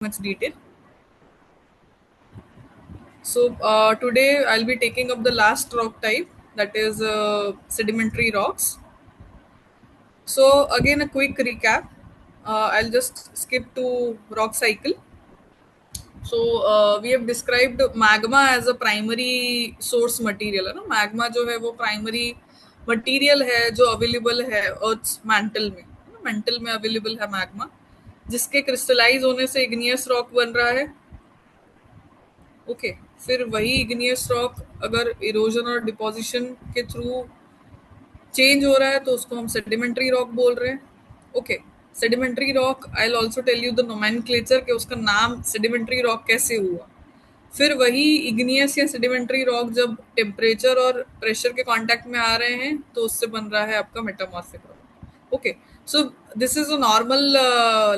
much detail. So today I'll be taking up the last rock type, that is sedimentary rocks. So again a quick recap. I'll just skip to rock cycle. So we have described magma as a primary source material है ना. magma जो है वो primary material है जो available है Earth's mantle में. mantle में available है magma, जिसके crystallize होने से igneous rock बन रहा है. ओके फिर वही इग्नियस रॉक अगर इरोजन और डिपोजिशन के थ्रू चेंज हो रहा है तो उसको हम सेडिमेंट्री रॉक बोल रहे हैं. Okay sedimentary rock I will also tell you the nomenclature कि उसका नाम सेडिमेंट्री रॉक कैसे हुआ. फिर वही इग्नियस या सेडिमेंट्री रॉक जब टेम्परेचर और प्रेशर के कांटेक्ट में आ रहे हैं तो उससे बन रहा है आपका metamorphic rock. Okay so this is a normal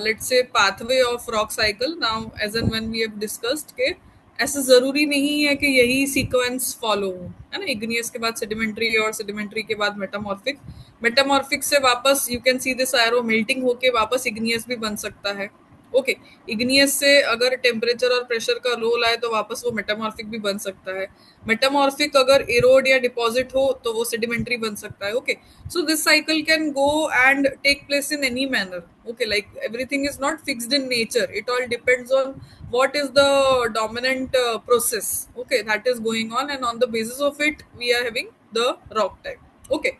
let's say pathway of rock cycle. Now as and when we have discussed के ऐसा जरूरी नहीं है कि यही सीक्वेंस फॉलो हो, है ना. इग्नियस के बाद सेडिमेंट्री और सेडिमेंट्री के बाद मेटामॉर्फिक. मेटामॉर्फिक से वापस you can see this arrow melting होके वापस इग्नियस भी बन सकता है. ओके इग्नियस से अगर टेम्परेचर और प्रेशर का रोल आए तो वापस वो मेटामॉर्फिक भी बन सकता है. मेटामॉर्फिक अगर इरोड या डिपॉजिट हो तो वो सेडिमेंट्री बन सकता है. Okay so this cycle can go and take place in any manner. Okay like everything is not fixed in nature, it all depends on what is the dominant process, okay, that is going on, and on the basis of it we are having the rock type. Okay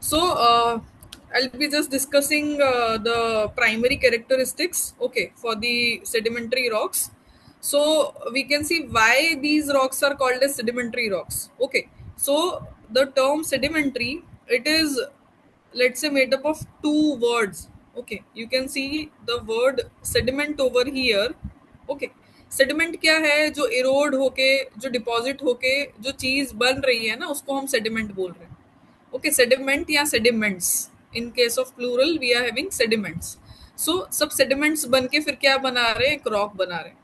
so I'll be just discussing the primary characteristics, okay, for the sedimentary rocks. So we can see why these rocks are called as sedimentary rocks. Okay so the term sedimentary, it is, let's say, made up of two words. Okay you can see the word sediment over here. Okay sediment क्या है? जो इरोड होके, जो deposit होके जो चीज बन रही है ना, उसको हम सेडिमेंट बोल रहे हैं. ओके सेडिमेंट या sediments, in case of plural we are having sediments. So सब सेडिमेंट्स बन के फिर क्या बना रहे हैं? एक रॉक बना रहे हैं.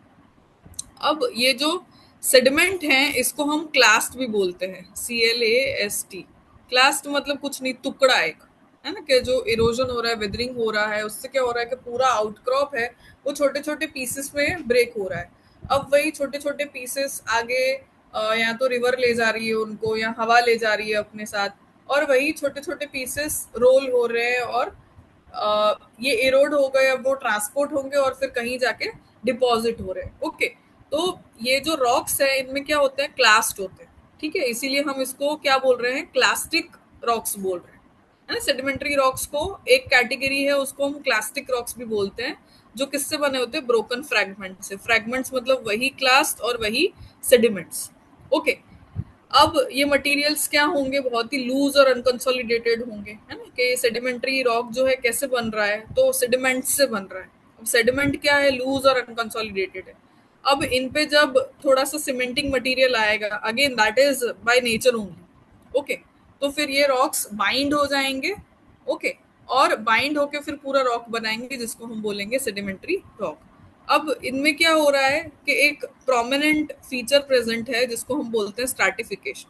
अब ये जो सेडिमेंट हैं इसको हम क्लास्ट भी बोलते हैं, CLAST. क्लास्ट मतलब कुछ नहीं, टुकड़ा एक, है ना, कि जो इरोजन हो रहा है, वेदरिंग हो रहा है, उससे क्या हो रहा है कि पूरा आउटक्रॉप है वो छोटे छोटे पीसेस में ब्रेक हो रहा है. अब वही छोटे छोटे पीसेस आगे या तो रिवर ले जा रही है उनको, या हवा ले जा रही है अपने साथ, और वही छोटे छोटे पीसेस रोल हो रहे हैं और ये एरोड हो गए, अब वो ट्रांसपोर्ट होंगे और फिर कहीं जाके डिपॉजिट हो रहे हैं. ओके तो ये जो रॉक्स है इनमें क्या होते हैं? क्लास्ट होते हैं. ठीक है, इसीलिए हम इसको क्या बोल रहे हैं? क्लास्टिक रॉक्स बोल रहे हैं, है ना. सेडिमेंट्री रॉक्स को एक कैटेगरी है, उसको हम क्लास्टिक रॉक्स भी बोलते हैं, जो किससे बने होते हैं? ब्रोकन फ्रैगमेंट से. फ्रैगमेंट्स मतलब वही क्लास्ट और वही सेडिमेंट्स. ओके अब ये मटेरियल्स क्या होंगे? बहुत ही लूज और अनकंसोलिडेटेड होंगे, है ना. कि सेडिमेंट्री रॉक जो है कैसे बन रहा है? तो सेडिमेंट से बन रहा है. अब सेडिमेंट क्या है? लूज और अनकंसोलिडेटेड है. अब इन पे जब थोड़ा सा सीमेंटिंग मटेरियल आएगा, again that is by nature only. Okay तो फिर ये रॉक्स बाइंड हो जाएंगे. ओके और बाइंड होके फिर पूरा रॉक बनाएंगे जिसको हम बोलेंगे सेडिमेंट्री रॉक. अब इनमें क्या हो रहा है कि एक प्रोमिनेंट फीचर प्रेजेंट है जिसको हम बोलते हैं स्ट्रैटिफिकेशन.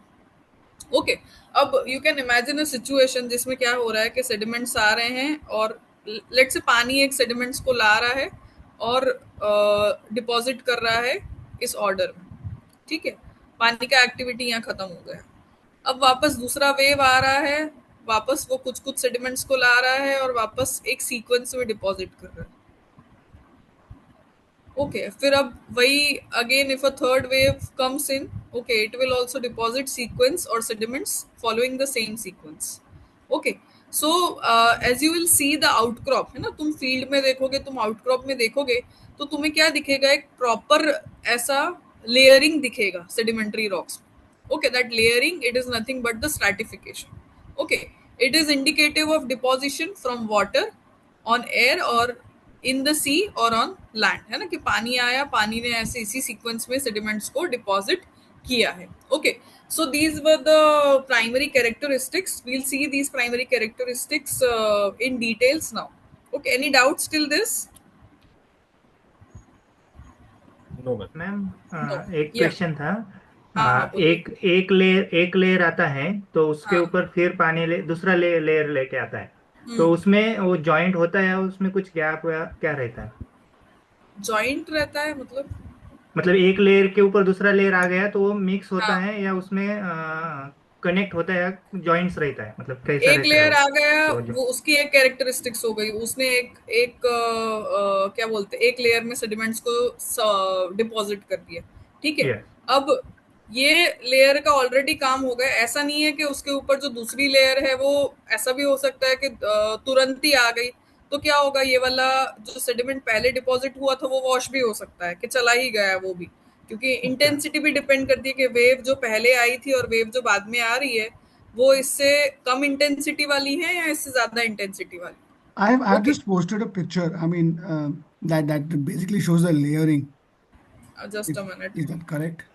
ओके अब you can imagine a situation जिसमें क्या हो रहा है कि सेडिमेंट्स आ रहे हैं और लेट से पानी एक सेडिमेंट्स को ला रहा है और डिपॉजिट कर रहा है इस ऑर्डर में. ठीक है, पानी का एक्टिविटी यहाँ खत्म हो गया. अब वापस दूसरा वेव आ रहा है, वापस वो कुछ कुछ सेडिमेंट्स को ला रहा है और वापस एक सीक्वेंस में डिपॉजिट कर रहा है. ओके फिर अब वही again if a third wave comes in, okay it will also deposit sequence और sediments following the same sequence. Okay so as you will see the outcrop, है ना, तुम फील्ड में देखोगे, तुम आउटक्रॉप में देखोगे तो तुम्हें क्या दिखेगा? एक प्रॉपर ऐसा लेयरिंग दिखेगा sedimentary rocks. Okay that layering, it is nothing but the stratification. Okay it is indicative of deposition from water on air और इन द सी और ऑन लैंड, है ना, कि पानी आया, पानी ने ऐसे इसी सीक्वेंस में सेडिमेंट्स को डिपॉजिट किया है. Okay so these were the primary characteristics. We'll see these primary characteristics in details now. Okay any doubts till this? No ma'am. Ma'am No. एक Yeah. क्वेश्चन था. हाँ हाँ बोलिए. एक लेयर आता है तो उसके हाँ. ऊपर फिर दूसरा लेयर लेके आता है, तो हम्म. उसमें वो जॉइंट होता है, उसमें कुछ गैप क्या रहता है? जॉइंट रहता है मतलब एक लेयर के ऊपर दूसरा लेयर आ गया तो वो मिक्स होता हाँ, है या उसमें कनेक्ट होता है या जॉइंट्स रहता है, मतलब कैसा एक रहता है लेयर आ गया, वो जो। वो उसकी एक कैरेक्टरिस्टिक्स हो गई, उसने एक एक क्या बोलते हैं, एक लेयर में सेडिमेंट्स को डिपॉजिट कर दिया, ठीक है। यस। अब ये लेयर का ऑलरेडी काम हो गया, ऐसा नहीं है कि उसके ऊपर जो दूसरी लेयर है वो, ऐसा भी हो सकता है कि तुरंत ही आ गई। तो क्या होगा, ये वाला जो सेडिमेंट पहले डिपॉजिट हुआ था वो वॉश भी हो सकता है, कि चला ही गया है वो भी, क्योंकि ओके। इंटेंसिटी भी डिपेंड करती है कि वेव जो पहले आई थी और वेव जो बाद में आ रही है वो इससे कम इंटेंसिटी वाली है या इससे ज्यादा इंटेंसिटी वाली। I've okay, just posted a picture. I mean, that basically shows the layering. Just a minute. Is that correct?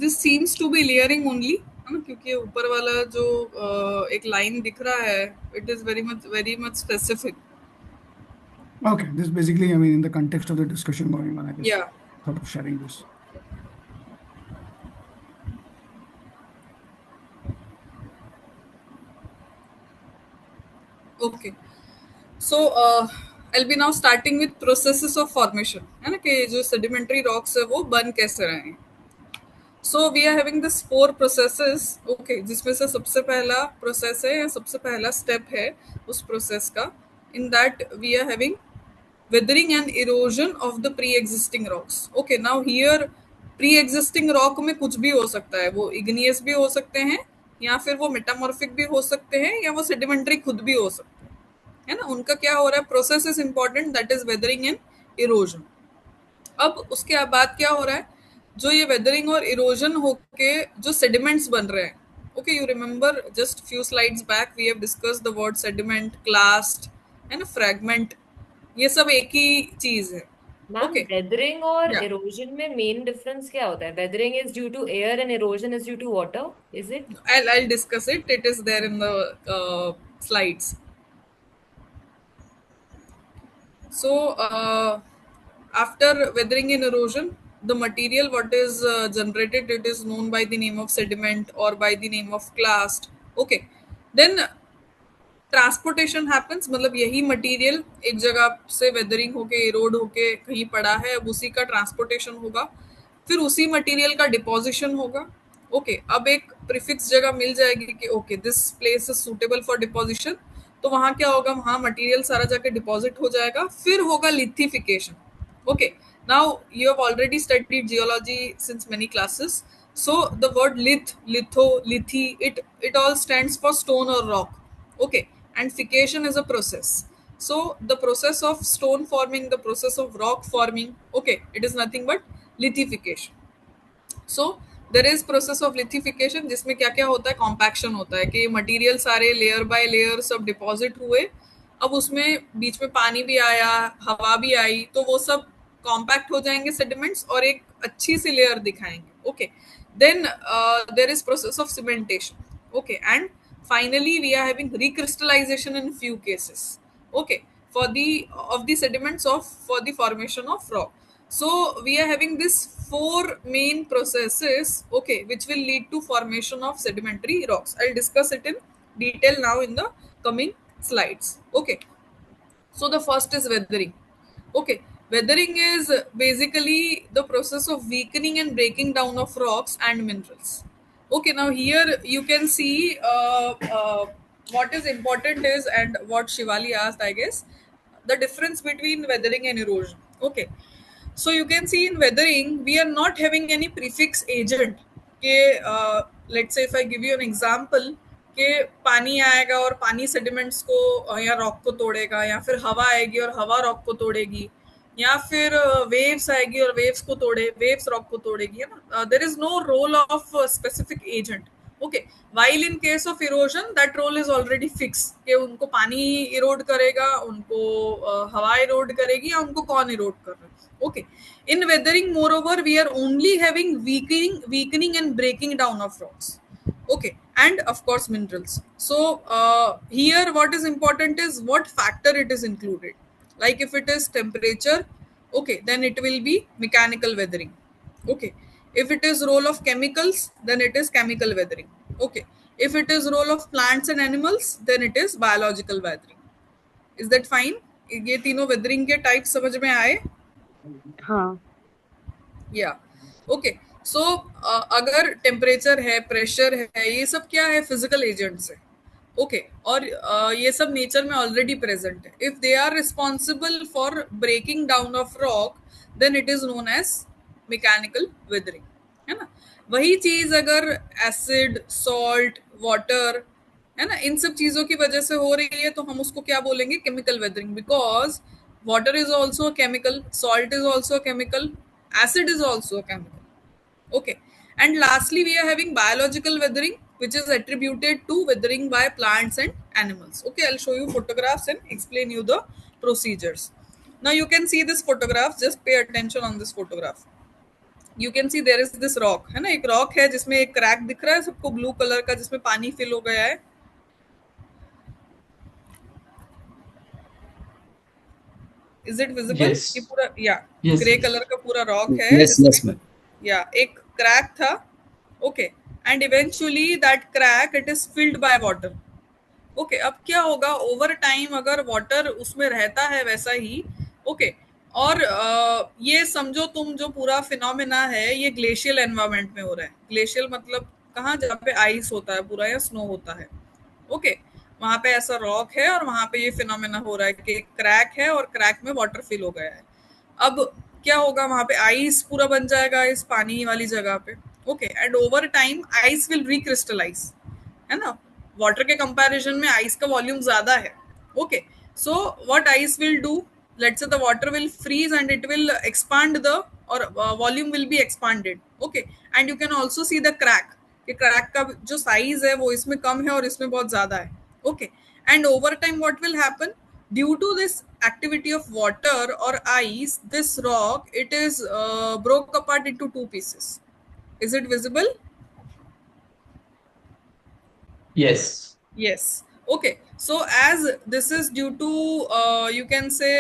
This seems to be layering only, है ना, क्योंकि ऊपर वाला जो एक लाइन दिख रहा है, it is very much specific. Okay, this basically, I mean, in the context of the discussion going on, I just या thought of sharing this. Okay, so I be now starting with processes of formation, है ना, कि जो sedimentary rocks है वो बन कैसे रहे हैं। So we are having this 4 processes, okay, जिसमें से सबसे पहला प्रोसेस है या सबसे पहला स्टेप है उस प्रोसेस का, in that we are having weathering and erosion of the pre-existing rocks. Okay, now here pre-existing rock में कुछ भी हो सकता है, वो igneous भी हो सकते हैं, या फिर वो metamorphic भी हो सकते हैं, या वो sedimentary खुद भी हो सकते हैं, है ना। उनका क्या हो रहा है, process is important, that is weathering and erosion. अब उसके बाद क्या हो रहा है, जो ये वेदरिंग और इरोजन होके जो सेडिमेंट्स बन रहे हैं, okay, you remember just few slides back we have discuss the word sediment, clast, है ना, फ्रैगमेंट, ये सब एक ही चीज है। मैम, ओके, वेदरिंग और या इरोजन में मेन डिफरेंस क्या होता है? Weathering is due to air and erosion is due to water, is it? I'll discuss it, it is there in the slides. So after weathering and erosion, the material what is generated, it is known by the name of sediment or by the name of clast, okay। Then transportation happens, मतलब यही material एक जगह से weathering होके इरोड होके कहीं पड़ा है, अब उसी का ट्रांसपोर्टेशन होगा, फिर उसी मटेरियल का डिपोजिशन होगा। ओके, अब एक प्रीफिक्स जगह मिल जाएगी कि okay this place is suitable for deposition, तो वहां क्या होगा, वहां मटेरियल सारा जाके डिपॉजिट हो जाएगा, फिर होगा lithification. Okay, now you have already studied geology since many classes. So the word litho, lithi, it all stands for stone or rock. Okay, and fication is a process. So the process of stone forming, the process of rock forming, okay, it is nothing but lithification. So there is process of lithification, जिसमें क्या क्या होता है, compaction होता है कि material सारे layer by layer सब डिपॉजिट हुए, अब उसमें बीच में पानी भी आया, हवा भी आई, तो वो सब कॉम्पैक्ट हो जाएंगे सेडिमेंट्स और एक अच्छी सी लेयर दिखाएंगे। Okay, then there is process of cementation. Okay, and finally we are having recrystallization in few cases, okay, for the of the sediments of for the formation of rock. So we are having this 4 main processes, okay, which will lead to formation of sedimentary rocks. I'll discuss it in detail now in the coming slides, okay। So the first is weathering. Okay, weathering is basically the process of weakening and breaking down of rocks and minerals. Okay, now here you can see what is important is, and what Shivali asked, I guess, the difference between weathering and erosion. Okay, so you can see in weathering we are not having any prefix agent के let's say if I give you an example कि पानी आएगा और पानी sediments को या rock को तोड़ेगा, या फिर हवा आएगी और हवा रॉक को तोड़ेगी, या फिर वेव्स आएगी और वेव्स रॉक को तोड़ेगी, है ना। There is no role of specific agent. Okay, while in case of erosion that role is already fix कि उनको पानी इरोड करेगा, उनको हवा इरोड करेगी, या उनको कौन इरोड कर रहा है। Okay, in weathering moreover we are only having weakening and breaking down of rocks, okay, and of course minerals. So here what is important is what factor it is included, like if it is temperature, okay, then it will be mechanical weathering, okay, if it is role of chemicals then it is chemical weathering, Okay. If it is role of plants and animals, then it is biological weathering. Is that fine? ये तीनों weathering के types समझ में आए? हाँ. या okay so अगर temperature है, प्रेशर है, ये सब क्या है? फिजिकल एजेंट्स है. ओके और ये सब नेचर में ऑलरेडी प्रेजेंट है. If they are responsible for breaking down of rock, then it is known as mechanical weathering, है ना. वही चीज अगर एसिड, सॉल्ट, वाटर, है ना, इन सब चीजों की वजह से हो रही है तो हम उसको क्या बोलेंगे? Chemical weathering. Because water is also a chemical, salt is also a chemical, acid is also a chemical. Okay. And lastly, we are having biological weathering, which is attributed to weathering by plants and animals. Okay, I'll show you photographs and explain you the procedures. Now you can see this photograph. Just pay attention on this photograph. You can see there is this rock, है ना, एक rock है जिसमें एक crack दिख रहा है सबको ब्लू कलर का, जिसमें पानी फिल हो गया है. Is it visible? Yes. ये पूरा या Yes. ग्रे कलर का पूरा रॉक है. Yes, yes, ma'am. या एक क्रैक था. Okay and eventually that crack it is filled by water. Okay अब क्या होगा? ओवर टाइम अगर वाटर उसमें रहता है वैसा ही. ओके और ये समझो तुम जो पूरा फिनोमेना है ये ग्लेशियल एनवायरनमेंट में हो रहा है. ग्लेशियल मतलब कहाँ? जहाँ पे आइस होता है पूरा या स्नो होता है. ओके वहां पे ऐसा रॉक है और वहां पे ये फिनोमेना हो रहा है कि क्रैक है और क्रैक में वाटर फिल हो गया है. अब क्या होगा? वहां पे आइस पूरा बन जाएगा इस पानी वाली जगह पे. Okay and over time ice will recrystallise, है ना. वाटर के कंपैरिजन में आइस का वॉल्यूम ज्यादा है. Okay so what ice will do, let's say the water will freeze and it will expand the और volume will be expanded. Okay and you can also see the crack, कि crack का जो size है वो इसमें कम है और इसमें बहुत ज्यादा है. Okay, and over time what will happen? Due to this activity of water or ice, this rock, it is broke apart into two pieces. Is it visible? Yes. Yes. Okay, so as this is due to you can say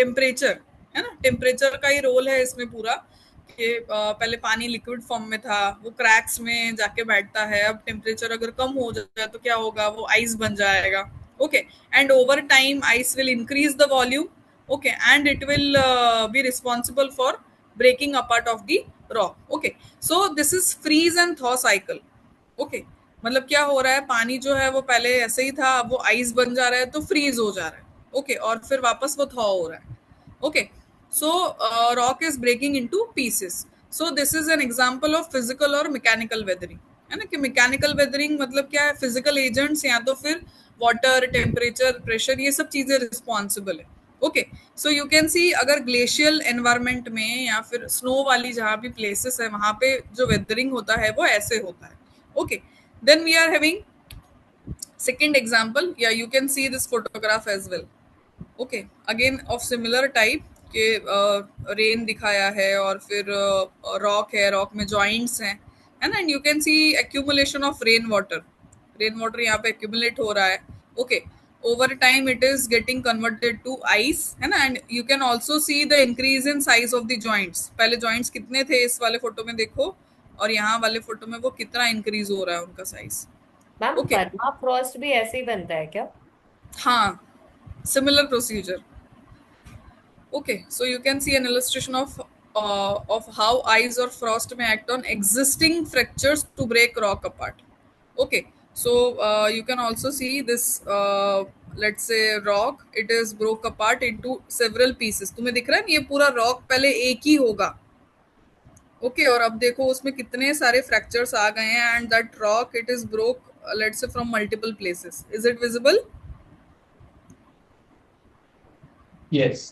temperature, है ना. Temperature का ही role है इसमें पूरा, कि पहले पानी liquid form में था, वो क्रैक्स में जाके बैठता है. अब टेम्परेचर अगर कम हो जाए तो क्या होगा? वो आइस बन जाएगा. Okay and over time ice will increase the volume. Okay and it will be responsible for breaking apart of the rock. Okay so this is freeze and thaw cycle. Okay मतलब क्या हो रहा है? पानी जो है वो पहले ऐसे ही था, अब वो आइस बन जा रहा है तो फ्रीज हो जा रहा है. ओके और फिर वापस वो थॉ हो रहा है. Okay so rock is breaking into pieces. So this is an example of physical और mechanical weathering, है ना. कि mechanical weathering मतलब क्या है? physical agents या तो फिर water, temperature, pressure, ये सब चीजें responsible है. ओके सो यू कैन सी अगर ग्लेशियल एनवायरनमेंट में या फिर स्नो वाली जहाँ भी प्लेसेस है वहां पे जो वेदरिंग होता है वो ऐसे होता है. Okay then we are having second example. Yeah, you can see this photograph as well. Okay, again of similar type के रेन दिखाया है और फिर रॉक है, रॉक में जॉइंट्स हैं, है ना. And you can see accumulation of rain water. Rain water यहाँ पे एक्यूमुलेट हो रहा है. Okay over time it is getting converted to ice, है ना. And you can also see the increase in size of the joints. पहले joints कितने थे इस वाले फोटो में देखो, और यहाँ वाले फोटो में वो कितना इंक्रीज हो रहा है उनका साइज. Ma'am Okay. परमाफ्रॉस्ट भी ऐसे ही बनता है क्या? हाँ, similar procedure. Okay, so you can see an illustration of how ice or frost may act on existing fractures to break rock apart. Okay, so you can also see this. Let's say rock, it is broke apart into several pieces. तुम्हें दिख रहा है ये पूरा rock पहले एक ही होगा. Okay, और अब देखो उसमें कितने सारे fractures आ गए हैं, and that rock it is broke, let's say from multiple places. Is it visible? Yes.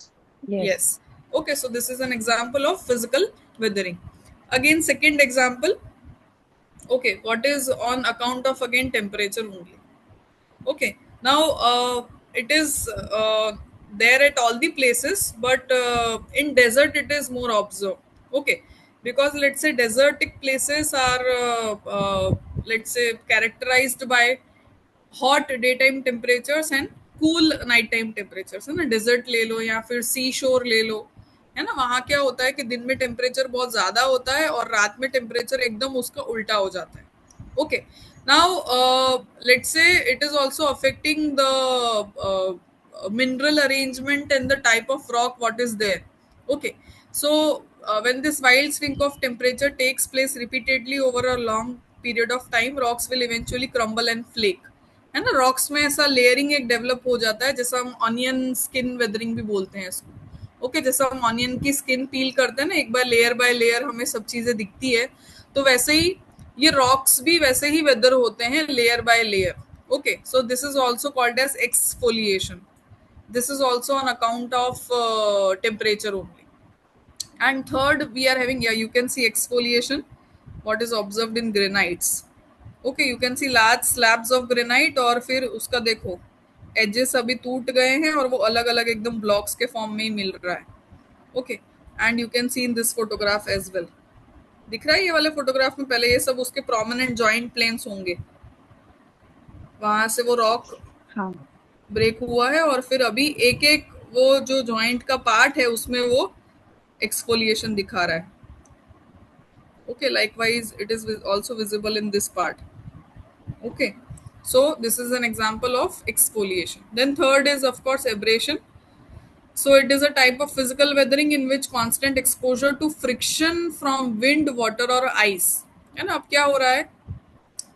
Yes. Okay, so this is an example of physical weathering. Again, second example. Okay, what is on account of again temperature only. Okay, now it is there at all the places, but in desert it is more observed. Okay, because let's say desertic places are let's say characterized by hot daytime temperatures and cool night time temperatures, है ना. Desert ले लो या फिर सी शोर ले लो, है ना. वहां क्या होता है कि दिन में टेम्परेचर बहुत ज्यादा होता है और रात में टेम्परेचर एकदम उसका उल्टा हो जाता है. Okay Now, let's say it is also affecting the mineral arrangement and the type of rock what is there. Okay, so when this wild swing of temperature takes place repeatedly over a long period of time, rocks will eventually crumble and flake. है ना, rocks में ऐसा layering एक develop हो जाता है, जैसा हम ऑनियन स्किन वेदरिंग भी बोलते हैं इसको। ओके, जैसा हम ऑनियन की स्किन पील करते हैं ना, एक बार लेयर बाय लेयर हमें सब चीजें दिखती है, तो वैसे ही ये रॉक्स भी वैसे ही वेदर होते हैं, layer by layer. Okay, so this is also called as exfoliation. This is also on account of temperature only. And third, we are having, yeah, you can see exfoliation, what is observed in granites. Okay, you can see large slabs of granite, और फिर उसका देखो edges अभी टूट गए हैं और वो अलग अलग एकदम ब्लॉक्स के फॉर्म में ही मिल रहा है। Okay, and you can see in this photograph as well. दिख रहा है ये वाले फोटोग्राफ में, पहले ये सब उसके प्रोमिनेंट जॉइंट प्लेन्स होंगे, वहां से वो रॉक हाँ ब्रेक हुआ है, और फिर अभी एक एक वो जो जॉइंट का पार्ट है उसमें वो एक्सफोलिएशन दिखा रहा है। Okay, likewise it is also visible in this part. Okay, so this is an example of exfoliation. Then third is of course abrasion. So it is a type of physical weathering in which constant exposure to friction from wind, water or ice, है ना। अब क्या हो रहा है,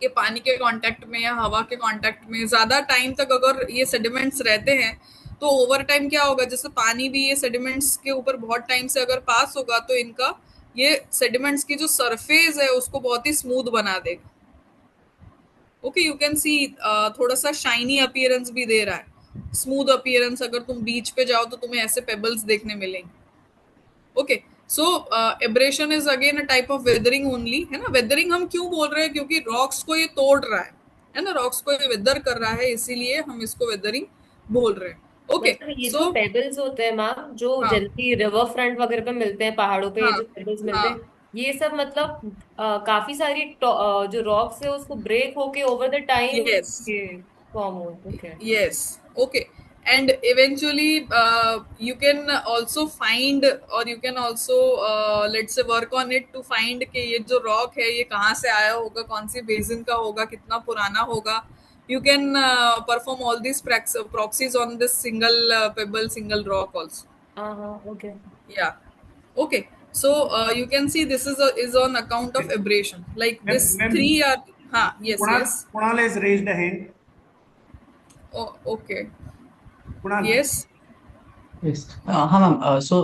ये पानी के कांटेक्ट में या हवा के कांटेक्ट में ज्यादा टाइम तक अगर ये सेडिमेंट्स रहते हैं, तो ओवर टाइम क्या होगा, जैसे पानी भी ये सेडिमेंट्स के ऊपर बहुत टाइम से अगर पास होगा, तो इनका ये सेडिमेंट्स की जो सरफेस है उसको बहुत ही स्मूथ बना देगा। ओके, यू कैन सी थोड़ा सा शाइनी अपीयरेंस भी दे रहा है, स्मूथ अपीयरेंस। अगर तुम बीच पे जाओ तो तुम्हें ऐसे पेबल्स देखने मिलेंगे। Okay, so abrasion is again a type of weathering only, है ना। वेदरिंग हम क्यों बोल रहे हैं, क्योंकि रॉक्स को ये तोड़ रहा है ना, रॉक्स को ये वेदर कर रहा है, इसीलिए हम इसको वेदरिंग बोल रहे हैं। ओके, मतलब ये सो जो पेबल्स होते हैं मैम, जो हाँ जनरली रिवर फ्रंट वगैरह पे मिलते हैं, पहाड़ों पे हाँ जो पेबल्स मिलते हाँ, हैं, ये सब मतलब काफी सारी जो रॉक्स है उसको ब्रेक होके ओवर द टाइम यस ये फॉर्म होते हैं। yes, okay, and eventually you can also find, or you can also let's say work on it to find कि ये जो rock है ये कहाँ से आया होगा, कौन सी basin का होगा, कितना पुराना होगा। You can perform all these proxies on this single pebble, single rock also. हाँ okay. Yeah, okay, so you can see this is on account of abrasion, like this Ma'am, three are, हाँ, yes, yes, Kunal has raised a hand. oh, okay, Kunal. yes, Yes. हाँ ma'am, सो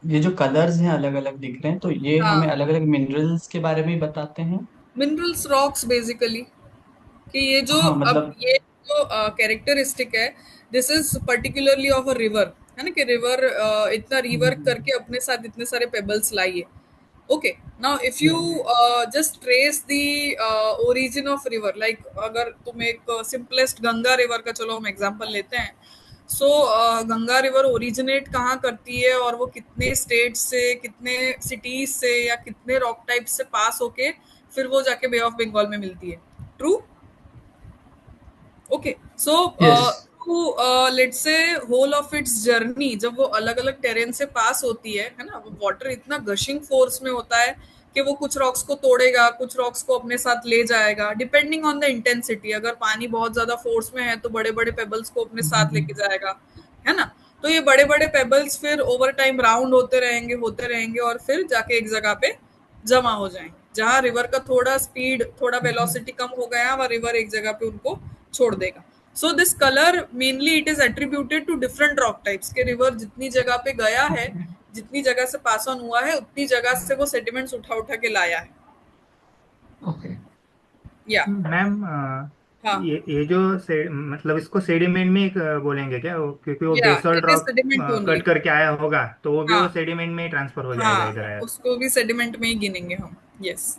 ये जो colours हैं अलग अलग दिख रहे हैं, तो ये हमें हाँ, अलग अलग मिनरल्स के बारे में ही बताते हैं। मिनरल्स रॉक्स बेसिकली, कि ये जो हाँ अब मतलब ये जो कैरेक्टरिस्टिक है, this is particularly of a river, है ना, कि रिवर इतना रिवर करके अपने साथ इतने सारे पेबल्स लाइए। Okay, now if you just trace the origin of river, like अगर तुम एक सिंपलेस्ट गंगा रिवर का चलो हम एग्जांपल लेते हैं। सो गंगा रिवर ओरिजिनेट कहाँ करती है, और वो कितने स्टेट से, कितने सिटीज से या कितने रॉक टाइप से पास होके फिर वो जाके बे ऑफ बंगाल में मिलती है। True, okay, so yes, let's say whole of its journey जब वो अलग अलग टेरेन से पास होती है ना, वो वाटर इतना गशिंग फोर्स में होता है कि वो कुछ रॉक्स को तोड़ेगा, कुछ रॉक्स को अपने साथ ले जाएगा, डिपेंडिंग ऑन द इंटेंसिटी। अगर पानी बहुत ज्यादा फोर्स में है तो बड़े बड़े पेबल्स को अपने साथ लेके जाएगा, है ना। तो ये बड़े बड़े पेबल्स फिर ओवर टाइम राउंड होते रहेंगे और फिर जाके एक जगह पे जमा हो जाएंगे। जहां रिवर का थोड़ा स्पीड, थोड़ा वेलोसिटी कम हो गया, वह रिवर एक जगह पे उनको छोड़ देगा। So this colour mainly it is attributed to different rock types के। रिवर जितनी जगह पे गया है, जितनी जगह से पास ऑन हुआ है, उतनी जगह से वो सेडिमेंट्स उठा उठा के लाया है। ओके, या मैम हाँ, ये जो मतलब इसको सेडिमेंट में बोलेंगे क्या क्योंकि वो या basalt it is rock sediment only. Cut करके आया होगा, तो वो भी हाँ वो सेडिमेंट में ही ट्रांसफर हो जाएगा हाँ, इधर आया। उसको भी सेडिमेंट में ही गिनेंगे हम। Yes,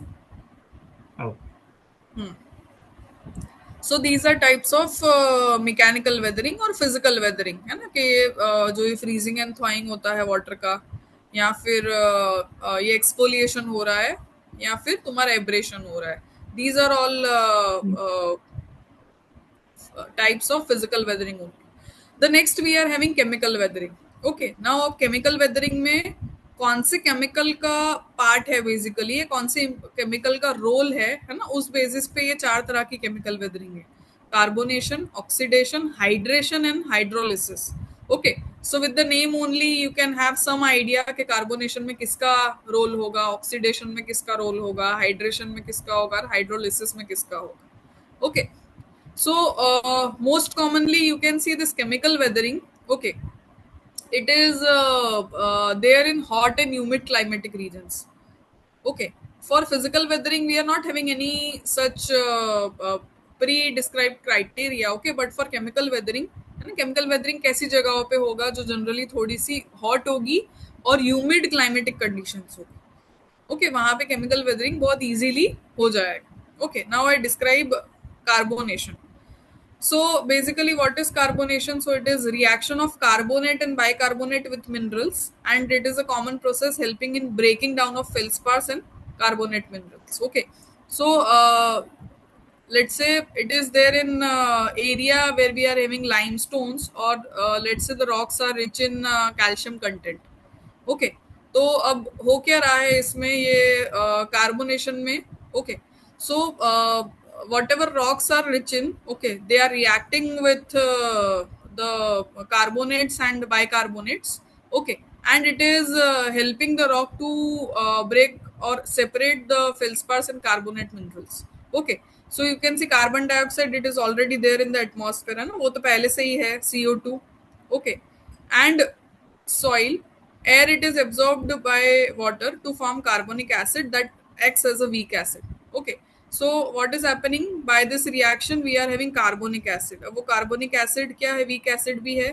so these are types of mechanical weathering और फिजिकल वेदरिंग, है ना, कि जो ये फ्रीजिंग एंड थॉइंग होता है वाटर का, या फिर ये एक्सफोलिएशन हो रहा है, या फिर तुम्हारा एब्रेशन हो रहा है। These are all types of physical weathering only. The next we are having chemical weathering. Okay, now अब chemical weathering में कौन से केमिकल का पार्ट है बेसिकली, ये कौन से केमिकल का रोल है ना, उस बेसिस पे ये 4 तरह की केमिकल वेदरिंग है: carbonation, oxidation, hydration and hydrolysis. Okay, so with the name only you can have some idea कि कार्बोनेशन में किसका रोल होगा, ऑक्सीडेशन में किसका रोल होगा, हाइड्रेशन में किसका होगा, हाइड्रोलिसिस में किसका होगा। Okay, so most commonly you can see this chemical weathering. Okay, it is there in hot and humid climatic regions. Okay, for physical weathering we are not having any such pre-described criteria. Okay, but for chemical weathering, है ना, chemical weathering कैसी जगहों पे होगा जो generally थोड़ी सी hot होगी और ह्यूमिड क्लाइमेटिक कंडीशंस होगी। ओके, वहां पे केमिकल वेदरिंग बहुत इजीली हो जाएगा। Okay, now I describe carbonation. So basically what is carbonation? So it is reaction of carbonate and bicarbonate with minerals, and it is a common process helping in breaking down of feldspars and carbonate minerals. Okay, so let's say it is there in area where we are having limestones, or let's say the rocks are rich in calcium content. Okay, तो अब हो क्या रहा है इसमें, ये carbonation में। Okay, so whatever rocks are rich in, okay, they are reacting with the carbonates and bicarbonates. Okay, and it is helping the rock to break और separate the feldspars and carbonate minerals. Okay, so you can see carbon dioxide, it is already there in the atmosphere, है ना, वो तो पहले से ही है, CO2। Okay, and soil, air, it is absorbed by water to form carbonic acid that acts as a weak acid. Okay, so what is happening by this reaction, we are having carbonic acid. अब वो carbonic acid क्या है, weak acid भी है,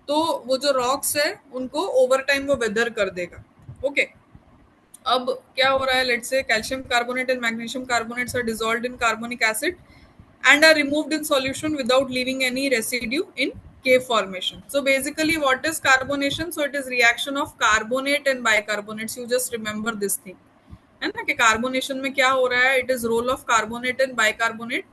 तो वो जो rocks है उनको over time वो weather कर देगा। Okay, अब क्या हो रहा है, let's say calcium carbonate and magnesium carbonates are dissolved in carbonic acid and are removed in solution without leaving any residue in cave formation. So basically what is carbonation? So it is reaction of carbonate and bicarbonates. You just remember this thing, है ना, कि carbonation में क्या हो रहा है, it is role of carbonate and bicarbonate,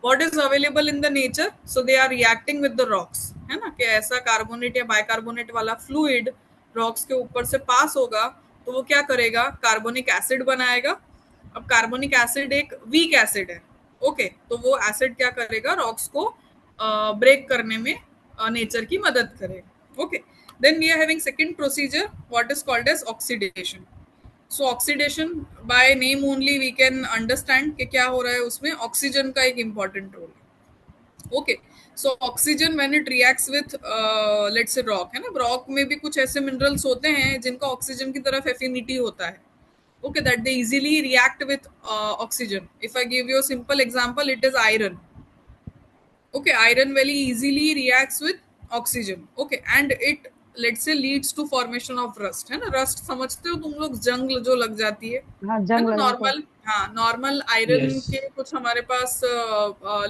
what is available in the nature, so they are reacting with the rocks, है ना, कि ऐसा कार्बोनेट या बाइकार्बोनेट वाला फ्लूइड रॉक्स के ऊपर से पास होगा तो वो क्या करेगा, कार्बोनिक एसिड बनाएगा। अब कार्बोनिक एसिड एक वीक एसिड है। ओके, तो वो एसिड क्या करेगा, रॉक्स को ब्रेक करने में नेचर की मदद करेगा। Okay, then we are having second procedure, what is called as oxidation. So oxidation by name only we can understand कि क्या हो रहा है उसमें, ऑक्सीजन का एक इंपॉर्टेंट रोल है। Okay, so oxygen when it reacts with let's say rock, है ना, रॉक में भी कुछ ऐसे मिनरल्स होते हैं जिनका ऑक्सीजन की तरफ एफिनिटी होता है। Okay, that they easily react with oxygen. If I give you a simple example, it is iron. Okay, iron very easily reacts with oxygen. Okay, and it let's say leads to formation of rust, है ना, rust समझते हो तुम लोग, जंग जो लग जाती है हाँ, है जंग ना, लगा था। नॉर्मल, हाँ, नॉर्मल आयरन Yes. के कुछ हमारे पास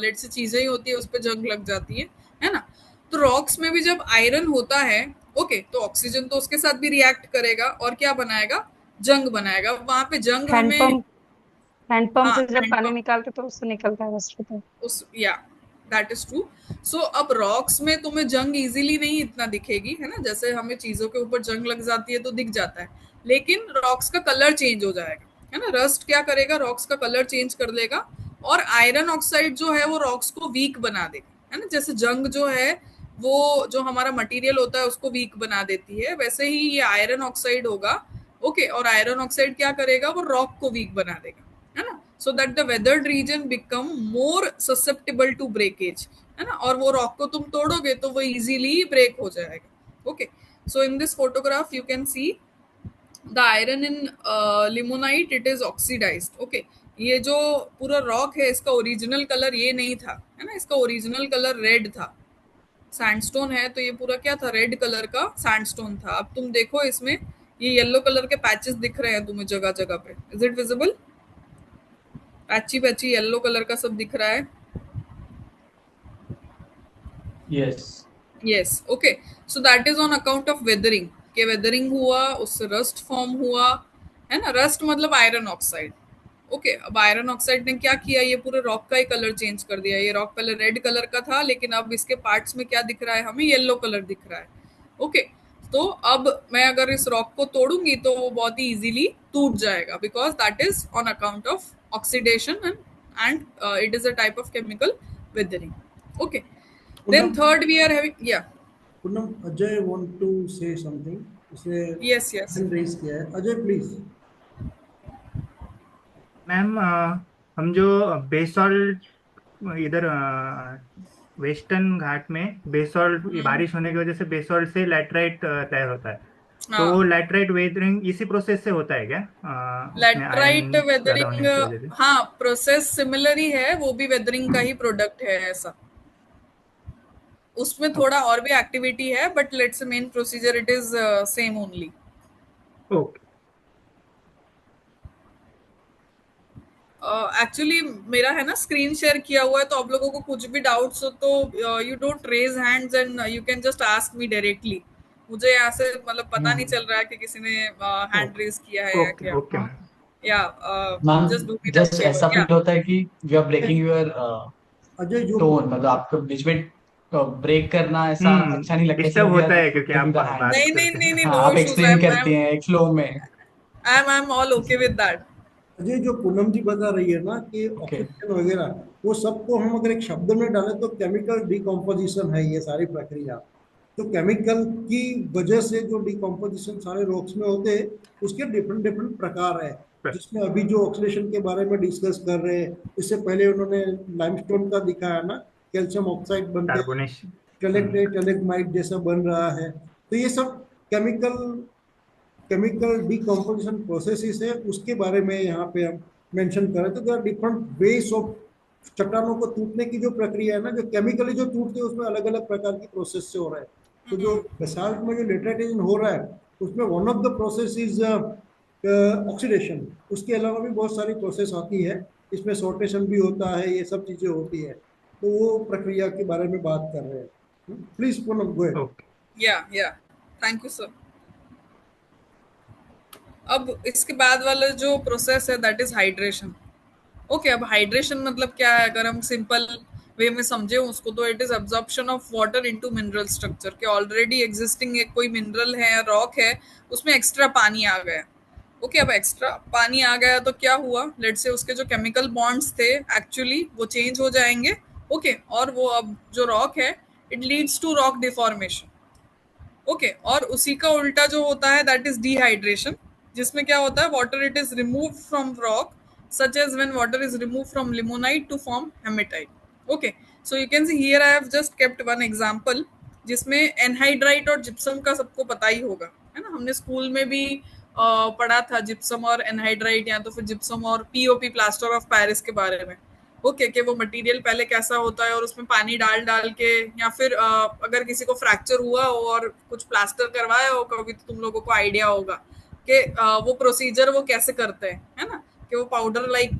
लेट्स से चीजें ही होती है, उस पर जंग लग जाती है ना। तो रॉक्स में भी जब आयरन होता है, ओके, तो ऑक्सीजन तो उसके साथ भी रिएक्ट करेगा और क्या बनाएगा, जंग बनाएगा। वहां पे जंग हमें, हैंडपंप से हाँ, जब पानी हैंडपंप, निकालते तो उससे निकलता है रस्ट होता है। उस, या दैट इज ट्रू। सो अब रॉक्स में तुम्हें जंग इजीली नहीं इतना दिखेगी, है ना, जैसे हमें चीजों के ऊपर जंग लग जाती है तो दिख जाता है, लेकिन रॉक्स का कलर चेंज हो जाएगा, है ना, रस्ट क्या करेगा, रॉक्स का कलर चेंज कर देगा, और आयरन ऑक्साइड जो है वो रॉक्स को वीक बना देगा, है ना, जैसे जंग जो है वो जो हमारा मटेरियल होता है उसको वीक बना देती है, वैसे ही ये आयरन ऑक्साइड होगा। ओके, और आयरन ऑक्साइड क्या करेगा, वो रॉक को वीक बना देगा, है ना, so that the weathered region become more susceptible to breakage, है ना, और वो रॉक को तुम तोड़ोगे तो वो इजीली ब्रेक हो जाएगा। Okay, so in this photograph you can see the iron in limonite, it is oxidized. Okay, ये जो पूरा रॉक है इसका ओरिजिनल कलर ये नहीं था, है ना, इसका ओरिजिनल कलर रेड था। सैंडस्टोन है तो ये पूरा क्या था, रेड कलर का सैंडस्टोन था। अब तुम देखो इसमें ये येलो कलर के पैचेस दिख रहे हैं तुम्हें जगह जगह पे, is it visible, patchy patchy yellow colour का सब दिख रहा है। Yes. Yes, okay, so that is on account of weathering, के वेदरिंग हुआ उससे रस्ट फॉर्म हुआ, है ना, रस्ट मतलब आयरन ऑक्साइड। ओके, अब आयरन ऑक्साइड ने क्या किया, ये पूरे रॉक का ही कलर चेंज कर दिया। ये रॉक पहले रेड कलर का था, लेकिन अब इसके पार्ट्स में क्या दिख रहा है, हमें येलो कलर दिख रहा है। ओके, तो अब मैं अगर इस रॉक को तोड़ूंगी तो वो बहुत ही इजीली टूट जाएगा, because that is on account of oxidation and it is a type of chemical weathering. Okay, then Poonam, third we are having, yeah, Poonam, Ajay want to say something. उसने yes, yes. hand raise किया है. Ajay, please. Ma'am हम जो basalt इधर western घाट में basalt बारिश होने की वजह से बेसॉल्ट से लैटराइट तैयार होता है, तो हाँ, वो लैटराइट वेदरिंग इसी प्रोसेस से होता है क्या? उसमें लैटराइट आयरन ज्यादा वेदरिंग, होने की वजह से। हाँ, प्रोसेस सिमिलर ही है, वो भी वेदरिंग का ही प्रोडक्ट है ऐसा। उसमें थोड़ा और भी एक्टिविटी है, but let's main procedure it is same only. Okay. Actually मेरा है ना स्क्रीन शेयर किया हुआ है, तो आप लोगों को कुछ भी डाउट्स हो तो you don't raise hands and you can just ask me directly. मुझे यहाँ से मतलब पता नहीं चल रहा है कि किसी ने हैंड रेज किया है या ओके क्या। Okay ma'am. या ma'am just do me that just ऐसा फेवर, या फील होता है कि यू आर ब्रेकिंग योर अजय जो टोन, मतलब आपको बीच में ब्रेक करना ऐसा अच्छा नहीं लगता, डिस्टर्ब इसलिए वी होता आर है क्योंकि आप गिविंग द हैंड। बात नहीं नहीं करते नहीं हैं। नहीं, हाँ, नो आप इश्यूज, एक्सप्लेन करती हैं एक फ्लो में। I am all okay with that. Ajay जो पूनम जी बता रही है ना कि ओके। ऑक्सीजन वगैरह, वो सबको हम अगर एक शब्द में डालें तो केमिकल डिकम्पोजिशन है ये सारी प्रक्रिया। तो केमिकल की वजह से जो डिकम्पोजिशन सारे रॉक्स में होते हैं, उसके डिफरेंट डिफरेंट प्रकार है, जिसमें अभी जो ऑक्सीडेशन के बारे में डिस्कस कर रहे हैं, इससे पहले उन्होंने लाइमस्टोन का दिखाया ना, कैल्शियम ऑक्साइड बनते हैं, कार्बोनेशन। टेलेग्माइट जैसा बन रहा है। तो ये सब केमिकल केमिकल डिकम्पोजिशन प्रोसेसेस है, उसके बारे में यहाँ पे हम मेंशन करें तो there are different ways of चट्टानों को टूटने की जो प्रक्रिया है ना, जो केमिकली जो टूटते हैं उसमें अलग अलग प्रकार की प्रोसेस से हो रहा है। तो जो बेसाल्ट में जो लेटराइटेशन हो रहा है उसमें one of the process is oxidation. उसके अलावा भी बहुत सारी प्रोसेस आती है, इसमें सोर्टेशन भी होता है, ये सब चीजें होती है। तो वो प्रक्रिया के बारे में बात कर रहे हैं। Please Poonam go ahead. Okay. या थैंक यू सर। अब इसके बाद वाला जो प्रोसेस है दैट इज हाइड्रेशन। ओके, अब हाइड्रेशन मतलब क्या है, अगर हम सिंपल वे में समझे उसको, तो it is absorption of water into mineral structure, के ऑलरेडी एग्जिस्टिंग एक कोई मिनरल है या रॉक है, उसमें एक्स्ट्रा पानी आ गया। ओके, अब एक्स्ट्रा पानी आ गया तो क्या हुआ, लेट्स से उसके जो केमिकल बॉन्ड्स थे एक्चुअली वो चेंज हो जाएंगे। ओके, और वो अब जो रॉक है it leads to rock deformation. Okay, और उसी का उल्टा जो होता है दैट इज डिहाइड्रेशन, जिसमें क्या होता है, water it is remove from rock such as when water is removed from limonite to form hematite. Okay, so you can see here I have just kept one example, जिसमें anhydrite और gypsum का सबको पता ही होगा, है ना, हमने school में भी पढ़ा था जिप्सम और एनहाइड्राइट, या तो फिर जिप्सम और पीओपी प्लास्टर ऑफ पेरिस के बारे में। ओके, कि वो मटेरियल पहले कैसा होता है और उसमें पानी डाल डाल के, या फिर अगर किसी को फ्रैक्चर हुआ हो और कुछ प्लास्टर करवाया हो कभी, तो तुम लोगों को आइडिया होगा कि वो प्रोसीजर वो कैसे करते हैं, है ना, कि वो पाउडर लाइक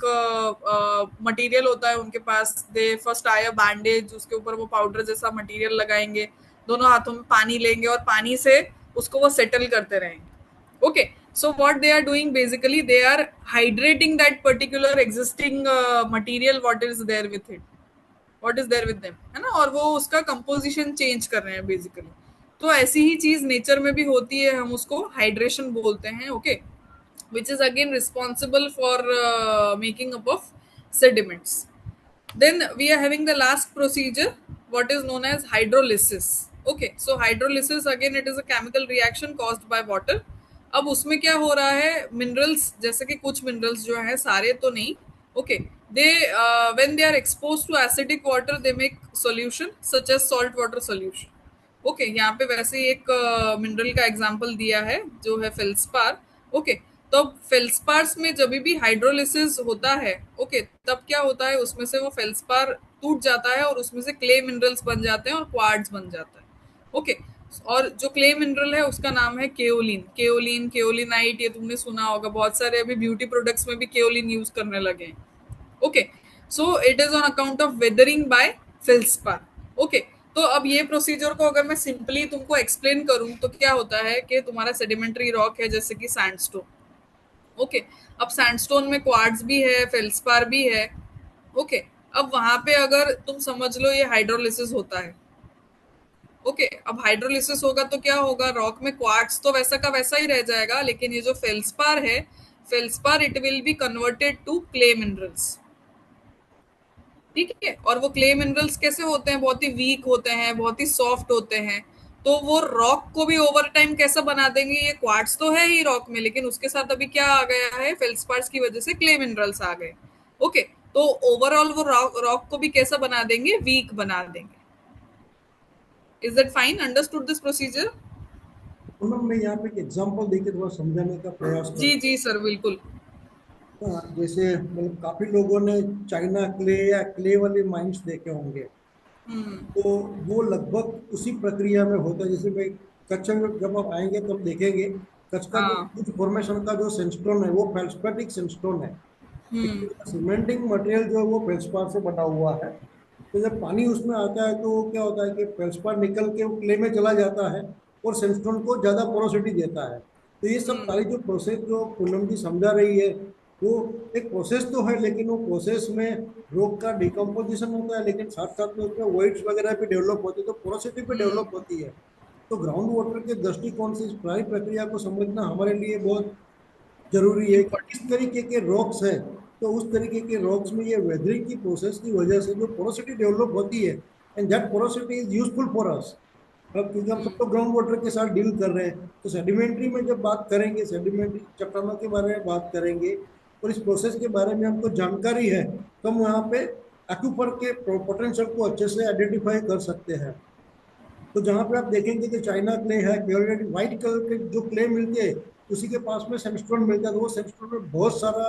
मटेरियल होता है उनके पास, दे फर्स्ट आया बैंडेज, उसके ऊपर वो पाउडर जैसा मटेरियल लगाएंगे, दोनों हाथों में पानी लेंगे और पानी से उसको वो सेटल करते रहेंगे। Okay, so what they are doing basically, they are hydrating that particular existing material what is there with it, what is there with them, है ना, और वो उसका कंपोजिशन चेंज कर रहे हैं बेसिकली। तो ऐसी ही चीज नेचर में भी होती है, हम उसको हाइड्रेशन बोलते हैं। Okay, which is again responsible for making up of sediments. Then we are having the last procedure, what is known as hydrolysis. Okay, so hydrolysis again it is a chemical reaction caused by water. अब उसमें क्या हो रहा है, minerals, जैसे कि कुछ minerals जो है, सारे तो नहीं, okay, they when they are expose to acidic water they make solution such as salt water solution. Okay, यहाँ पे वैसे ही एक मिनरल का एग्जांपल दिया है जो है फेल्सपार। ओके, तो फेल्सपार्स में जब भी हाइड्रोलिसिस होता है, ओके, तब क्या होता है, उसमें से वो फेल्सपार टूट जाता है और उसमें से क्ले मिनरल्स बन जाते हैं और क्वार्ट्ज बन जाता है। ओके, और जो क्ले मिनरल है उसका नाम है केओलिन, केओलिन, केओलिनाइट, ये तुमने सुना होगा, बहुत सारे अभी ब्यूटी प्रोडक्ट्स में भी केओलिन यूज करने लगे हैं। Okay, so it is on account of weathering by feldspar. Okay, तो अब ये प्रोसीजर को अगर मैं सिंपली तुमको एक्सप्लेन करूं तो क्या होता है कि तुम्हारा सेडिमेंट्री रॉक है जैसे कि सैंडस्टोन। ओके, अब सैंडस्टोन में क्वार्ट्ज भी है, फेल्सपार भी है। ओके, अब वहां पे अगर तुम समझ लो ये हाइड्रोलिसिस होता है। ओके, अब हाइड्रोलिसिस होगा तो क्या होगा, रॉक में क्वार्ट्स तो वैसा का वैसा ही रह जाएगा, लेकिन ये जो फेल्सपार है, feldspar it will be converted to clay minerals. ठीक है, और वो क्ले मिनरल्स कैसे होते हैं, बहुत ही वीक होते हैं, बहुत ही सॉफ्ट होते हैं, तो वो रॉक को भी ओवर टाइम कैसा बना देंगे, ये क्वार्ट्स तो है ही रॉक में, लेकिन उसके साथ अभी क्या आ गया है, फेल्सपार्स की वजह से क्ले मिनरल्स आ गए। ओके, तो ओवरऑल वो रॉक को भी कैसा बना देंगे, वीक बना देंगे। Is that fine, understood this procedure? Ma'am मैं यहाँ पे एक एग्जांपल देके थोड़ा समझाने का प्रयास जी करूँ। जी सर, बिल्कुल। जैसे मतलब काफी लोगों ने चाइना क्ले या क्ले वाले माइंस देखे होंगे, हम्म। तो वो लगभग उसी प्रक्रिया में होता है। जैसे भाई कच्छ में जब आप आएंगे तब देखेंगे कच्छ का जो हाँ। कुछ फॉर्मेशन का जो सेंडस्टोन है वो फेल्सपाटिक सेंडस्टोन है। हम्म। सीमेंटिंग मटेरियल जो है वो फेल्सपार से बना हुआ है। तो जब पानी उसमें आता है तो वो क्या होता है कि फेल्सपार निकल के वो क्ले में चला जाता है और सैंडस्टोन को ज्यादा पोरोसिटी देता है। तो ये सब सारी जो प्रोसेस जो पूनम जी समझा रही है वो एक प्रोसेस तो है, लेकिन वो प्रोसेस में रॉक का डिकम्पोजिशन होता है, लेकिन साथ साथ में उसमें वेट्स वगैरह भी डेवलप होती है, तो पोरोसिटी भी डेवलप होती है। तो ग्राउंड वाटर के दृष्टिकोण से इस सारी प्रक्रिया को समझना हमारे लिए बहुत जरूरी है कि किस तरीके के रॉक्स है। तो उस तरीके के रॉक्स में ये वेदरिंग की प्रोसेस की वजह से जो पोरोसिटी डेवलप होती है, and that porosity is useful for us. अब क्योंकि हम सब तो ग्राउंड वाटर के साथ डील कर रहे हैं, तो सेडिमेंट्री में जब बात करेंगे, सेडिमेंट्री चट्टानों के बारे में बात करेंगे और इस प्रोसेस के बारे में हमको जानकारी है, तो हम वहाँ पे एक्यूफर के पोटेंशियल को अच्छे से आइडेंटिफाई कर सकते हैं। तो जहाँ पे आप देखेंगे कि चाइना क्ले है, व्हाइट कलर के जो क्ले मिलते हैं उसी के पास में सैंडस्टोन मिलता है, तो वो सैंडस्टोन में बहुत सारा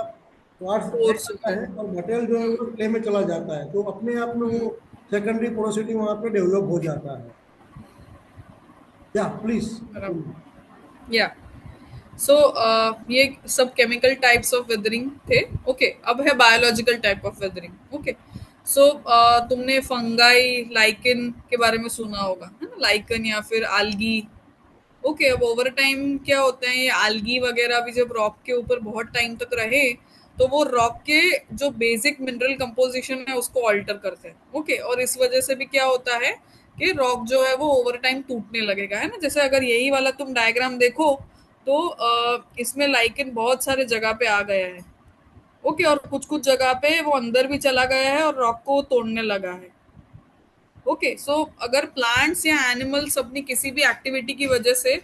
क्वार्ट्ज रह फोर्स जाता होता है। है और मटेरियल जो है वो क्ले में चला जाता है, तो अपने आप में वो सेकेंडरी पोरोसिटी वहाँ पे डेवलप हो जाता है। या प्लीज। बराबर। या सो ये सब केमिकल टाइप्स ऑफ वेदरिंग थे। ओके, अब है biological type of weathering. Okay, so तुमने फंगाई, लाइकन के बारे में सुना होगा, है ना, लाइकन या फिर आल्गी। ओके, अब ओवर टाइम क्या होता है, ये आल्गी वगैरह भी जब रॉक के ऊपर बहुत टाइम तक रहे तो वो रॉक के जो बेसिक मिनरल कंपोजिशन है उसको ऑल्टर करते हैं। ओके, और इस वजह से भी क्या होता है कि रॉक जो है वो ओवर टाइम टूटने लगेगा, है ना। जैसे अगर यही वाला तुम डायग्राम देखो तो इसमें लाइकन बहुत सारे जगह पे आ गया है। ओके, और कुछ कुछ जगह पे वो अंदर भी चला गया है और रॉक को तोड़ने लगा है। ओके, सो अगर प्लांट्स या एनिमल्स अपनी किसी भी एक्टिविटी की वजह से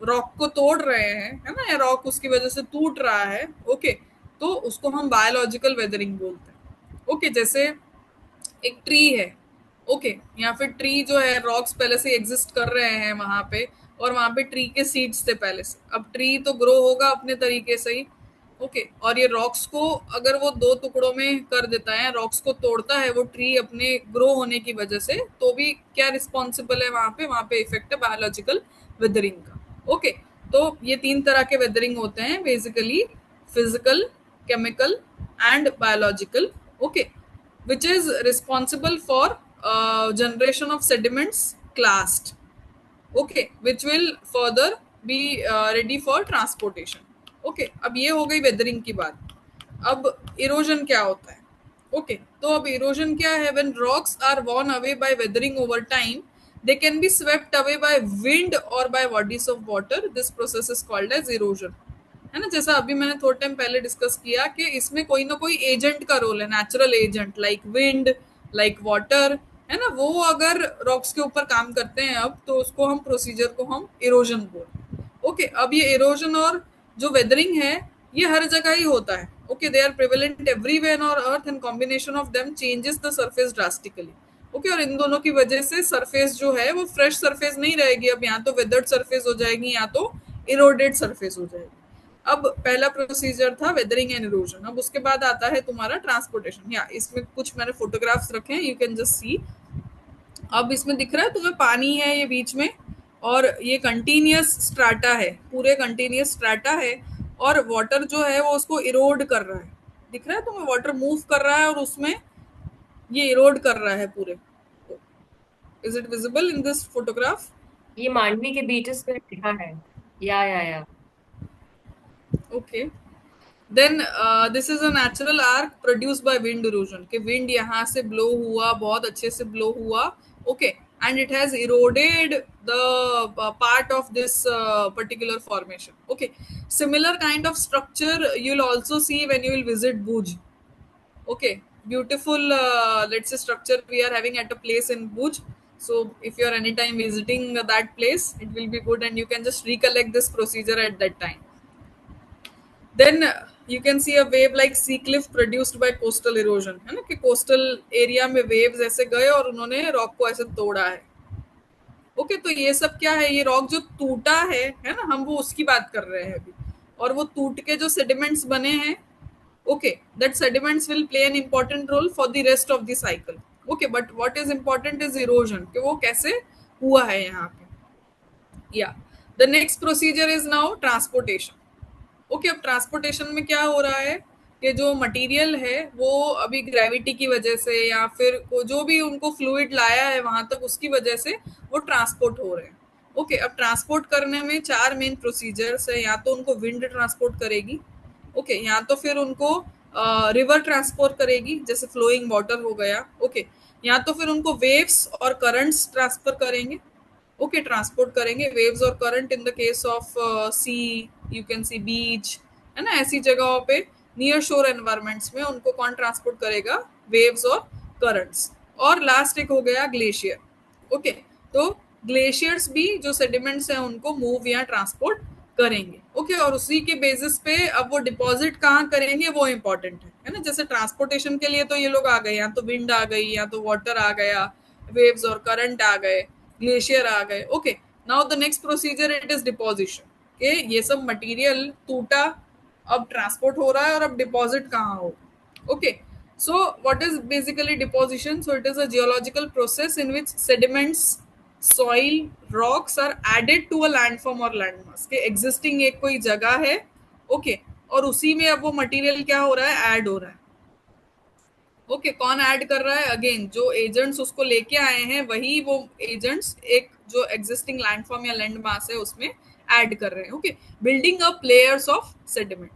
रॉक को तोड़ रहे हैं, है ना, या रॉक उसकी वजह से टूट रहा है, ओके, तो उसको हम बायोलॉजिकल वेदरिंग बोलते हैं। ओके, जैसे एक ट्री है, ओके, या फिर ट्री जो है, रॉक्स पहले से एग्जिस्ट कर रहे हैं वहां पे, और वहां पे ट्री के सीड्स थे पहले से, अब ट्री तो ग्रो होगा अपने तरीके से ही। ओके, और ये रॉक्स को अगर वो दो टुकड़ों में कर देता है, रॉक्स को तोड़ता है वो ट्री अपने ग्रो होने की वजह से, तो भी क्या रिस्पॉन्सिबल है वहां पे इफेक्ट है बायोलॉजिकल वेदरिंग का। ओके, तो ये तीन तरह के वेदरिंग होते हैं basically, physical, chemical and biological. Okay, which is responsible for generation of sediments classed, okay, which will further be ready for transportation। okay, अब ये हो गई वेदरिंग की बात। अब इरोजन क्या होता है? ओके, तो अब इरोजन क्या है, when rocks are worn away by weathering over time they can be swept away by wind or by bodies of water, this process is called as erosion, है ना। जैसा अभी मैंने थोड़ा टाइम पहले डिस्कस किया कि इसमें कोई ना कोई एजेंट का रोल है, natural agent like wind, like water, है ना, वो अगर रॉक्स के ऊपर काम करते हैं अब, तो उसको हम प्रोसीजर को हम इरोजन बोलते हैं। ओके, अब ये इरोजन और जो वेदरिंग है ये हर जगह ही होता है। Okay, they are prevalent everywhere on earth and combination of them changes the surface drastically. Okay, और इन दोनों की वजह से सरफेस जो है वो फ्रेश सरफेस नहीं रहेगी, अब या तो वेदर्ड सरफेस हो जाएगी या तो इरोडेड सरफेस हो जाएगी। अब पहला प्रोसीजर था वेदरिंग एंड इरोजन, अब उसके बाद आता है तुम्हारा ट्रांसपोर्टेशन। या इसमें कुछ मैंने फोटोग्राफ्स रखे हैं, यू कैन जस्ट सी। अब इसमें दिख रहा है तुम्हें पानी है ये बीच में, और ये कंटिन्यूअस स्ट्राटा है, पूरे कंटिन्यूअस स्ट्राटा है, और वाटर जो है वो उसको इरोड कर रहा है। दिख रहा है तुम्हें, वाटर मूव कर रहा है और उसमें ये इरोड कर रहा है पूरे। Is it visible in this photograph? ये मांडवी के बीचेस पे लिखा है। या okay, then this is a natural arch produced by wind erosion, कि विंड यहाँ से ब्लो हुआ, बहुत अच्छे से ब्लो हुआ, okay, and it has eroded the part of this particular formation. Okay, similar kind of structure you'll also see when you will visit Bhuj. Okay, beautiful, let's say structure we are having at a place in Bhuj. So if you are anytime visiting that place, it will be good and you can just recollect this procedure at that time. Then you can see a wave like sea cliff produced by coastal erosion, है ना, कि coastal area में waves ऐसे गए और उन्होंने rock को ऐसे तोड़ा है. ओके, तो ये सब क्या है, ये रॉक जो टूटा है ना, हम वो उसकी बात कर रहे हैं अभी, और वो टूट के जो सेडिमेंट्स बने हैं, okay, that sediments will play an important role for the rest of the cycle. Okay, but what is important is erosion, कि वो कैसे हुआ है यहाँ पे. या the next procedure is now transportation. Okay, अब ट्रांसपोर्टेशन में क्या हो रहा है कि जो मटेरियल है वो अभी ग्रेविटी की वजह से या फिर जो भी उनको फ्लूइड लाया है वहां तक, उसकी वजह से वो ट्रांसपोर्ट हो रहे हैं. ओके, अब ट्रांसपोर्ट करने में 4 मेन प्रोसीजर्स है. या तो उनको विंड ट्रांसपोर्ट करेगी, ओके, या तो फिर उनको रिवर ट्रांसपोर्ट करेगी, जैसे फ्लोइंग वाटर हो गया, ओके, या तो फिर उनको वेव्स और करंट्स ट्रांसफर करेंगे, ओके, ट्रांसपोर्ट करेंगे वेव्स और current in the case of sea, you can see beach, है ना, ऐसी जगहों पे नियर शोर एनवायरमेंट्स में उनको कौन ट्रांसपोर्ट करेगा, वेव्स और करंट्स. और लास्ट एक हो गया ग्लेशियर. ओके, तो ग्लेशियर्स भी जो सेडिमेंट्स हैं उनको मूव या ट्रांसपोर्ट करेंगे. ओके, और उसी के बेसिस पे अब वो डिपॉजिट कहाँ करेंगे वो इंपॉर्टेंट है ना. जैसे ट्रांसपोर्टेशन के लिए तो ये लोग आ गए, या तो विंड आ गई, या तो वाटर आ गया, वेव्स और करंट आ गए, ग्लेशियर आ गए. Okay, now the next procedure it is deposition, कि ये सब मटेरियल टूटा, अब ट्रांसपोर्ट हो रहा है और अब डिपॉजिट कहाँ हो. Okay, so what is basically deposition? So it is a geological process in which sediments, soil, rocks are added to a landform or landmass. के existing एक कोई जगह है, ओके, और उसी में अब वो मटेरियल क्या हो रहा है, ऐड हो रहा है. ओके, कौन ऐड कर रहा है, अगेन जो एजेंट्स उसको लेके आए हैं वही वो एजेंट्स एक जो एग्जिस्टिंग लैंडफॉर्म या लैंड मास है उसमें ऐड कर रहे हैं. Okay, building up layers of sediment.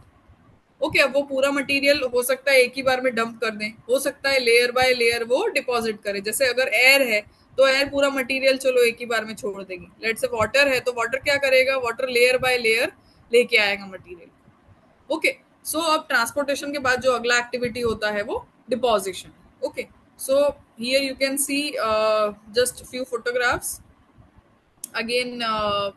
Okay, अब वो पूरा मटेरियल हो सकता है एक ही बार में डंप कर दें, हो सकता है लेयर बाय लेयर वो डिपॉजिट करे. जैसे अगर एयर है तो एयर पूरा मटेरियल चलो एक ही बार में छोड़ देगी. लेट्स से वाटर है तो वाटर क्या करेगा, वाटर लेयर बाय लेयर लेके आएगा मटेरियल. ओके, सो अब ट्रांसपोर्टेशन के बाद जो अगला एक्टिविटी होता है वो deposition. Okay, so here you can see just few photographs. Again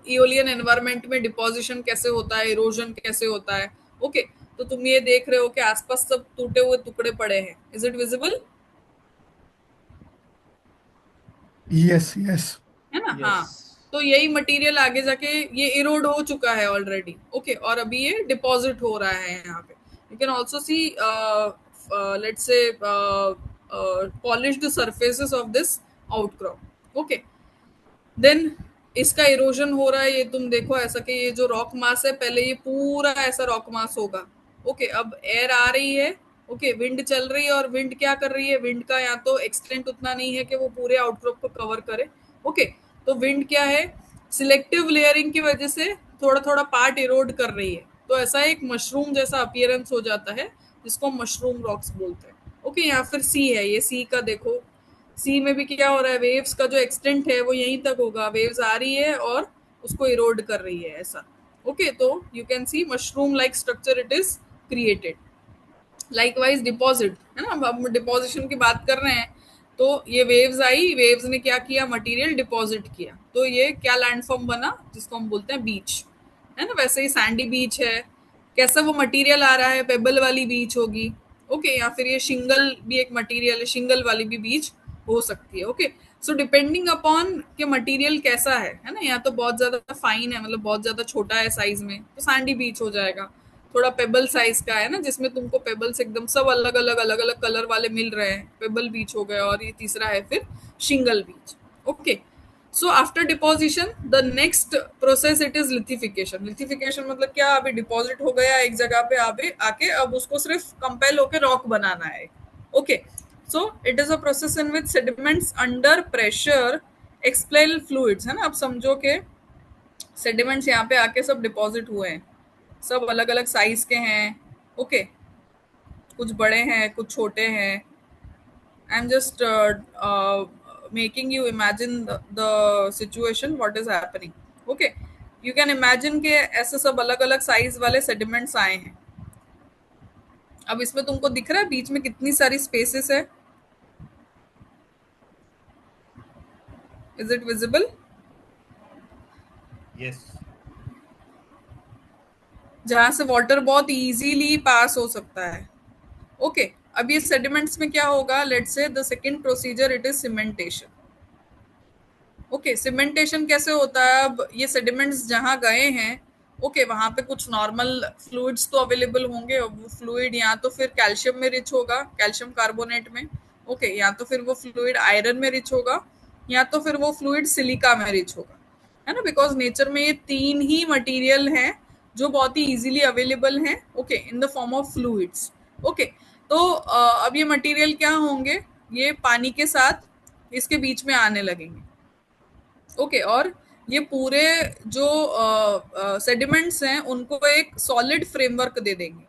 aeolian environment में डिपॉजिशन कैसे होता है, इरोजन कैसे होता है. ओके, तो तुम ये देख रहे हो कि आसपास सब टूटे हुए टुकड़े पड़े हैं. Is it visible, Yes, yes. है ना. Yes. हाँ, तो यही मटेरियल आगे जाके ये इरोड हो चुका है ऑलरेडी. ओके, और अभी ये डिपॉजिट हो रहा है यहाँ पे. You can also see let's say polished surfaces of this outcrop. Okay, then इसका इरोजन हो रहा है, ये तुम देखो ऐसा कि ये जो रॉक मास है पहले ये पूरा ऐसा रॉक मास होगा. ओके, अब एयर आ रही है, ओके, विंड चल रही है, और विंड क्या कर रही है, विंड का या तो एक्सटेंट उतना नहीं है कि वो पूरे आउटक्रॉप को कवर करे. ओके, तो विंड क्या है, सिलेक्टिव लेयरिंग की वजह से थोड़ा थोड़ा पार्ट इरोड कर रही है, तो ऐसा एक मशरूम जैसा अपीयरेंस हो जाता है जिसको मशरूम रॉक्स बोलते हैं. ओके, या फिर सी है, ये सी का देखो, सी में भी क्या हो रहा है, वेव्स का जो एक्सटेंट है वो यहीं तक होगा, वेव्स आ रही है और उसको इरोड कर रही है ऐसा. ओके, तो you can C mushroom like structure it is created. Likewise deposit, है ना, अब हम डिपॉजिशन की बात कर रहे हैं, तो ये वेव्स आई, वेव्स ने क्या किया, मटेरियल डिपॉजिट किया, तो ये क्या लैंडफॉर्म बना जिसको हम बोलते हैं बीच, है ना. वैसे ही सैंडी बीच है, कैसा वो मटेरियल आ रहा है, पेबल वाली बीच होगी. ओके, या फिर ये शिंगल भी एक मटेरियल है, शिंगल वाली भी बीच हो सकती है. ओके, सो डिपेंडिंग अपॉन के मटेरियल कैसा है ना, या तो बहुत ज्यादा फाइन है, मतलब बहुत ज्यादा छोटा है साइज में, तो सैंडी बीच हो जाएगा. थोड़ा पेबल साइज का है ना, जिसमें तुमको पेबल्स एकदम सब अलग अलग कलर वाले मिल रहे हैं, पेबल बीच हो गया. और ये तीसरा है फिर shingle beach. Okay, so after deposition the next process it is lithification. Lithification मतलब क्या, अभी डिपॉजिट हो गया एक जगह पे आके अब उसको सिर्फ कंपेल होके रॉक बनाना है. Okay, so it is a process in which sediments under pressure expel fluids, है ना. अब समझो के सेडिमेंट्स यहाँ पे आके सब डिपॉजिट हुए हैं, सब अलग अलग साइज के हैं, ओके, कुछ बड़े हैं, कुछ छोटे हैं. I'm just making you imagine the situation, what is happening. Okay, you can imagine कि ऐसे सब अलग अलग साइज वाले सेडिमेंट्स आए हैं. अब इसमें तुमको दिख रहा है बीच में कितनी सारी स्पेसेस है. Is it visible? यस. जहां से वाटर बहुत इजीली पास हो सकता है. ओके, अब ये सेडिमेंट्स में क्या होगा, let's say the second procedure it is cementation. Okay, cementation कैसे होता है. अब ये सेडिमेंट्स जहां गए हैं, ओके, वहां पे कुछ नॉर्मल फ्लूइड्स तो अवेलेबल होंगे. वो फ्लूइड या तो फिर कैल्शियम में रिच होगा, कैल्शियम कार्बोनेट में. ओके, या तो फिर वो फ्लूइड आयरन में रिच होगा, या तो फिर वो फ्लूइड सिलिका में रिच होगा, है ना. बिकॉज नेचर में ये तीन ही मटेरियल हैं जो बहुत ही इजीली अवेलेबल हैं. Okay, in the form of fluids. Okay, तो अब ये मटेरियल क्या होंगे, ये पानी के साथ इसके बीच में आने लगेंगे. ओके, और ये पूरे जो सेडिमेंट्स हैं उनको एक सॉलिड फ्रेमवर्क दे देंगे.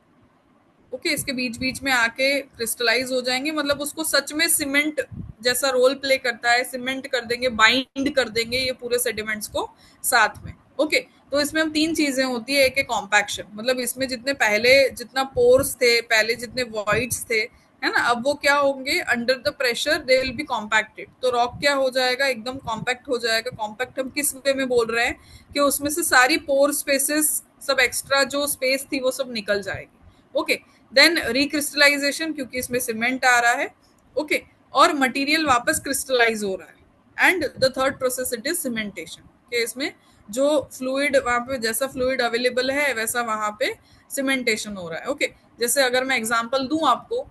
ओके, इसके बीच बीच में आके क्रिस्टलाइज हो जाएंगे. मतलब उसको सच में सीमेंट जैसा रोल प्ले करता है, सीमेंट कर देंगे, बाइंड कर देंगे ये पूरे सेडिमेंट्स को साथ में. ओके, तो इसमें हम तीन चीजें होती है. एक है कॉम्पैक्शन, मतलब इसमें जितने पहले जितना पोर्स थे, पहले जितने वॉइड्स थे, है ना, अब वो क्या होंगे, under the pressure they will be compacted. तो रॉक क्या हो जाएगा, एकदम कॉम्पैक्ट हो जाएगा. कॉम्पैक्ट हम किस वे में बोल रहे हैं कि उसमें से सारी पोर स्पेसेस, सब एक्स्ट्रा जो स्पेस थी वो सब निकल जाएगी. ओके, देन रिक्रिस्टलाइजेशन, क्योंकि इसमें सीमेंट आ रहा है. ओके, और मटेरियल वापस क्रिस्टलाइज हो रहा है. And the third process it is cementation, कि इसमें जो फ्लूइड वहां पे जैसा फ्लूइड अवेलेबल है वैसा वहां पे सीमेंटेशन हो रहा है. ओके, जैसे अगर मैं एग्जांपल दूं आपको,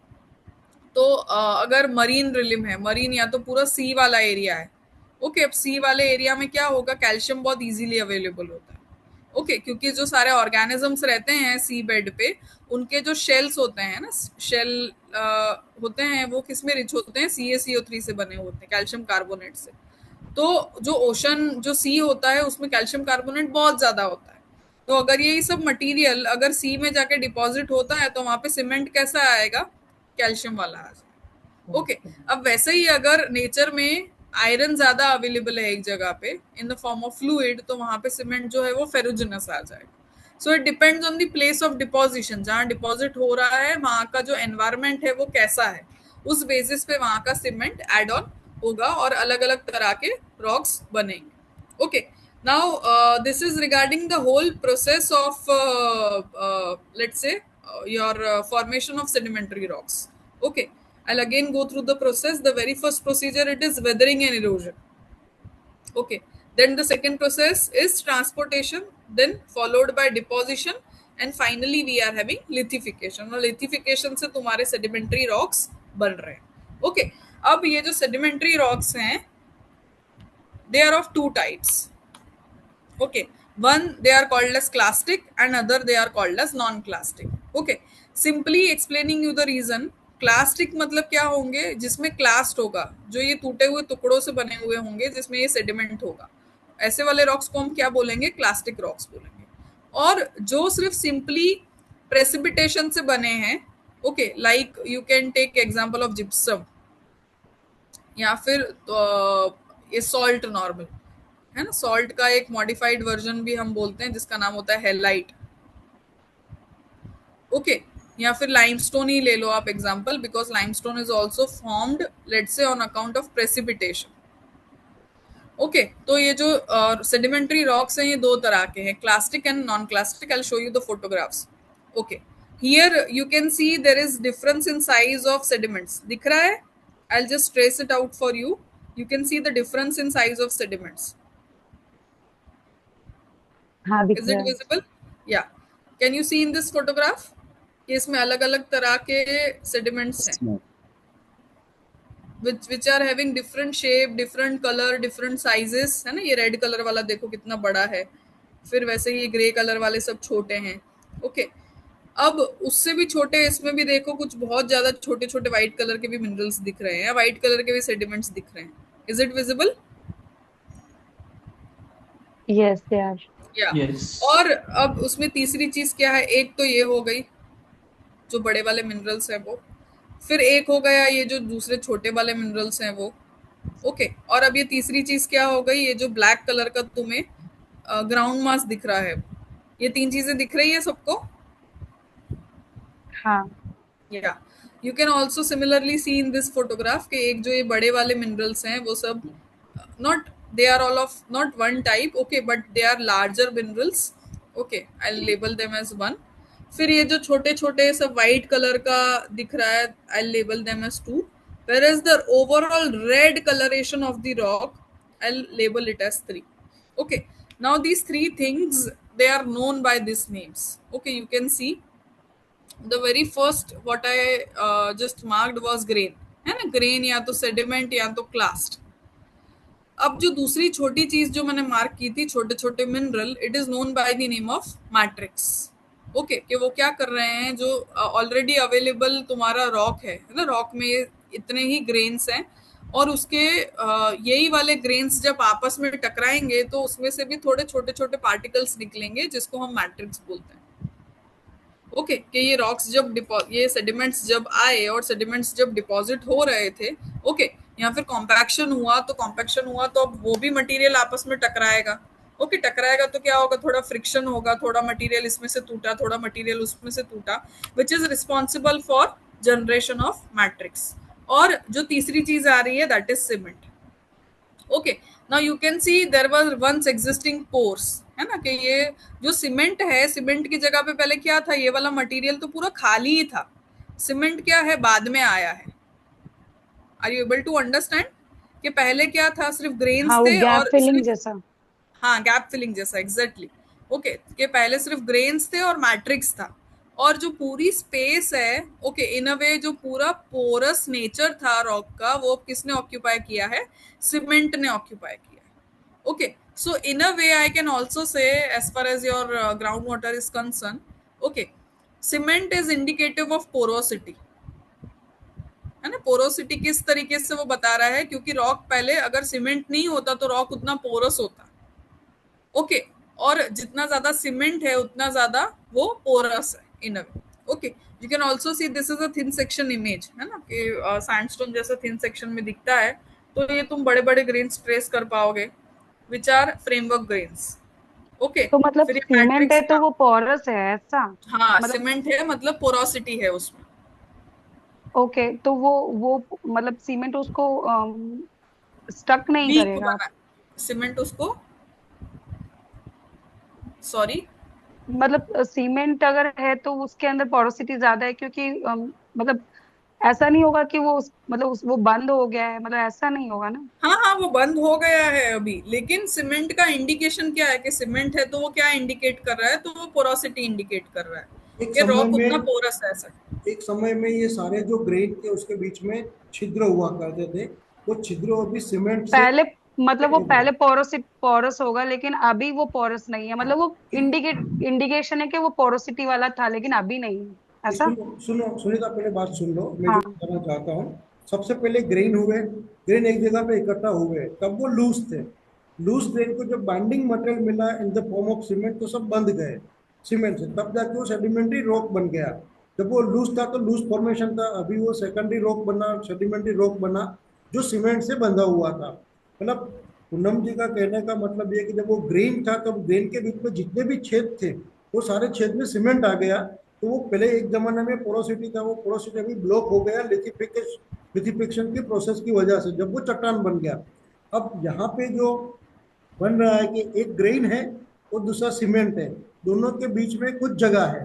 तो अगर मरीन रिलिम है, मरीन या तो पूरा सी वाला एरिया है. ओके, अब सी वाले एरिया में क्या होगा, कैल्शियम बहुत इजीली अवेलेबल होता है. ओके, क्योंकि जो सारे ऑर्गेनिजम्स रहते हैं सी बेड पे, उनके जो शेल्स होते हैं ना, शेल होते हैं, वो किस में रिच होते हैं, CaCO3 से बने होते हैं, कैल्शियम कार्बोनेट से. तो जो ओशन, जो सी होता है, उसमें कैल्शियम कार्बोनेट बहुत ज्यादा होता है. तो अगर ये सब मटेरियल अगर सी में जाके डिपॉजिट होता है तो वहां पे सीमेंट कैसा आएगा, कैल्शियम वाला आ जाएगा. ओके, अब वैसे ही अगर नेचर में आयरन ज्यादा अवेलेबल है एक जगह पे in the form of fluid, तो वहां पे सीमेंट जो है वो फेरोजिनस आ जाएगा. So it depends on the place of deposition, जहां डिपॉजिट हो रहा है वहां का जो एनवायरमेंट है वो कैसा है, उस बेसिस पे वहां का सीमेंट एड ऑन होगा और अलग अलग तरह के रॉक्स बनेंगे. Okay, now this is regarding the whole process of let's say your formation of sedimentary rocks. Okay, I'll again go through the process. The very first procedure it is weathering and erosion. Okay, then the second process is transportation, then followed by deposition, and finally we are having lithification. और lithification से तुम्हारे sedimentary rocks बन रहे हैं. Okay, अब ये जो sedimentary rocks हैं, they are of two types. Okay, one they are called as clastic and other they are called as non-clastic. Okay, simply explaining you the reason. Clastic मतलब क्या होंगे, जिसमें क्लास्ट होगा, जो ये टूटे हुए टुकड़ों से बने हुए होंगे जिसमें ये सेडिमेंट होगा, ऐसे वाले रॉक्स को हम क्या बोलेंगे, क्लास्टिक रॉक्स बोलेंगे. और जो सिर्फ सिंपली प्रेसिपिटेशन से बने हैं, okay, like you can take example of gypsum, या फिर ये सॉल्ट नॉर्मल है ना, सॉल्ट का एक मॉडिफाइड वर्जन भी हम बोलते हैं जिसका नाम होता है हेलाइट. ओके, या फिर लाइमस्टोन ही ले लो आप example, because limestone is also formed let's say on account of precipitation. Okay, तो ये जो सेडिमेंट्री रॉक्स हैं ये दो तरह के हैं, clastic and non clastic. I will show you the photographs. Okay, here you can see there is difference in size of sediments. दिख रहा है, I will just trace it out for you. You can see the difference in size of sediments. हाँ, दिख Is रहा it है. visible? Yeah. Can you see in this photograph? कि इसमें अलग अलग तरह के sediments हैं, which are having different shape, different color, different sizes, है ना. ये रेड कलर वाला देखो कितना बड़ा है, फिर वैसे ही ग्रे कलर वाले सब छोटे हैं. ओके, अब उससे भी छोटे इसमें भी देखो, कुछ बहुत ज्यादा छोटे छोटे व्हाइट कलर के भी मिनरल्स दिख रहे हैं, व्हाइट कलर के भी सेडिमेंट्स दिख रहे हैं. Is it visible? Yes, they are. या Yes. और अब उसमें तीसरी चीज क्या है, एक तो ये हो गई, जो बड़े वाले मिनरल्स हैं वो। फिर एक हो गया ये जो दूसरे छोटे वाले मिनरल्स हैं वो। ओके, और अब ये तीसरी चीज क्या हो गई, ये जो ब्लैक कलर का तुम्हें ग्राउंड मास दिख रहा है, ये तीन चीजें दिख रही है सबको। हाँ। या you can also similarly see in this photograph के एक जो ये बड़े वाले मिनरल्स हैं वो सब not, they are all of not one type, okay, but they are larger minerals. Okay, I label them as one. फिर ये जो छोटे छोटे सब वाइट कलर का दिख रहा है, I label them as two. whereas the overall red coloration of the rock, I'll label it as 3. Okay, now these three things, they are known by these names. Okay, you can see the very first what I just marked was grain, है ना, grain या तो sediment या तो clast. अब जो दूसरी छोटी चीज जो मैंने मार्क की थी, छोटे छोटे mineral, it is known by the name of matrix. Okay, कि वो क्या कर रहे हैं, जो ऑलरेडी अवेलेबल तुम्हारा रॉक है ना, रॉक में इतने ही ग्रेन्स हैं, और उसके यही वाले ग्रेन्स जब आपस में टकराएंगे तो उसमें से भी थोड़े छोटे छोटे पार्टिकल्स निकलेंगे जिसको हम मैट्रिक्स बोलते हैं। ओके, कि ये रॉक्स जब ये सेडिमेंट्स जब आए और सेडिमेंट्स जब डिपॉजिट हो रहे थे, ओके, या फिर कॉम्पैक्शन हुआ तो अब वो भी मटेरियल आपस में टकराएगा। ओके, टकराएगा तो क्या होगा, थोड़ा फ्रिक्शन होगा, थोड़ा मटेरियल इसमें से टूटा, थोड़ा मटेरियल उसमें से टूटा, which is responsible for generation of matrix. और जो तीसरी चीज आ रही है that is cement. Okay, now you can see there was once existing pores, है ना, कि ये जो सीमेंट है, सीमेंट की जगह पे पहले क्या था, ये वाला मटेरियल तो पूरा खाली ही था। सीमेंट क्या है, बाद में आया है। Are you able to understand कि पहले क्या था, सिर्फ ग्रेन्स हाँ, वो थे गैप और फिलिंग जैसा। हाँ, गैप फिलिंग जैसा, एग्जैक्टली। ओके, कि पहले सिर्फ ग्रेन्स थे और मैट्रिक्स था, और जो पूरी स्पेस है, ओके, इन अ वे जो पूरा पोरस नेचर था रॉक का, वो किसने ऑक्यूपाई किया है, सीमेंट ने ऑक्यूपाई किया है। Okay, so in a way I can also say, as far as your groundwater is concerned, okay, cement is indicative of porosity, है ना। पोरोसिटी किस तरीके से वो बता रहा है, क्योंकि रॉक पहले अगर सीमेंट नहीं होता तो रॉक उतना पोरस होता। ओके, और जितना ज्यादा सीमेंट है उतना ज्यादा वो पोरस है in a way. Okay, you can also see this is a thin section image, है ना, कि सैंडस्टोन जैसा थिन सेक्शन में दिखता है, तो ये तुम बड़े बड़े ग्रेन्स ट्रेस कर पाओगे, which are framework grains. Okay, तो मतलब फिर ये सीमेंट है मैट्रिक्स, तो वो पोरस है ऐसा? हाँ, मतलब सीमेंट है मतलब पोरोसिटी है उसमें। ओके, तो वो मतलब सीमेंट उसको स्टक नहीं वीक करेगा? बना, सीमेंट उसको, सॉरी, मतलब सीमेंट अगर है तो उसके अंदर पोरोसिटी ज्यादा है, क्योंकि मतलब ऐसा नहीं होगा कि वो बंद हो गया है, मतलब ऐसा नहीं होगा ना? हाँ हाँ, वो बंद हो गया है अभी, लेकिन सीमेंट का इंडिकेशन क्या है, कि सीमेंट है तो वो क्या इंडिकेट कर रहा है, तो वो पोरोसिटी इंडिकेट कर रहा है एक कि समय रॉक उतना में पोरस है ऐसा। एक समय में ये सारे जो ग्रेन थे उसके बीच में छिद्र हुआ करते थे, वो छिद्र अभी सीमेंट से पहले मतलब वो हो गए। पहले पोरस होगा, लेकिन अभी वो पोरस नहीं है, मतलब वो इंडिकेशन है कि वो पोरोसिटी वाला था, लेकिन अभी नहीं है, ऐसा? सुनो सुनो सुनीता, पहले बात सुन लो, मैं जो हाँ। बताना चाहता हूँ। सबसे पहले ग्रेन हुए, ग्रेन एक जगह पे इकट्ठा हुए, तब वो लूज थे। लूज ग्रेन को जब बाइंडिंग मटेरियल मिला in the form of cement, तो सब बंध गए सीमेंट से, तब जाके वो सेडिमेंट्री रॉक बन गया। जब वो लूज था तो लूज फॉर्मेशन था, अभी वो सेकेंडरी रॉक बना, सेडिमेंट्री रॉक बना, जो सीमेंट से बंधा हुआ था। मतलब पूनम जी का कहने का मतलब ये कि जब वो ग्रेन था, तब ग्रेन के बीच में जितने भी छेद थे, वो सारे छेद में सीमेंट आ गया। तो वो पहले एक जमाने में पोरोसिटी था, वो पोरोसिटी अभी ब्लॉक हो गया लिथिफिकेशन की प्रोसेस की वजह से, जब वो चट्टान बन गया। अब यहाँ पे जो बन रहा है कि एक ग्रेन है और दूसरा सीमेंट है, दोनों के बीच में कुछ जगह है,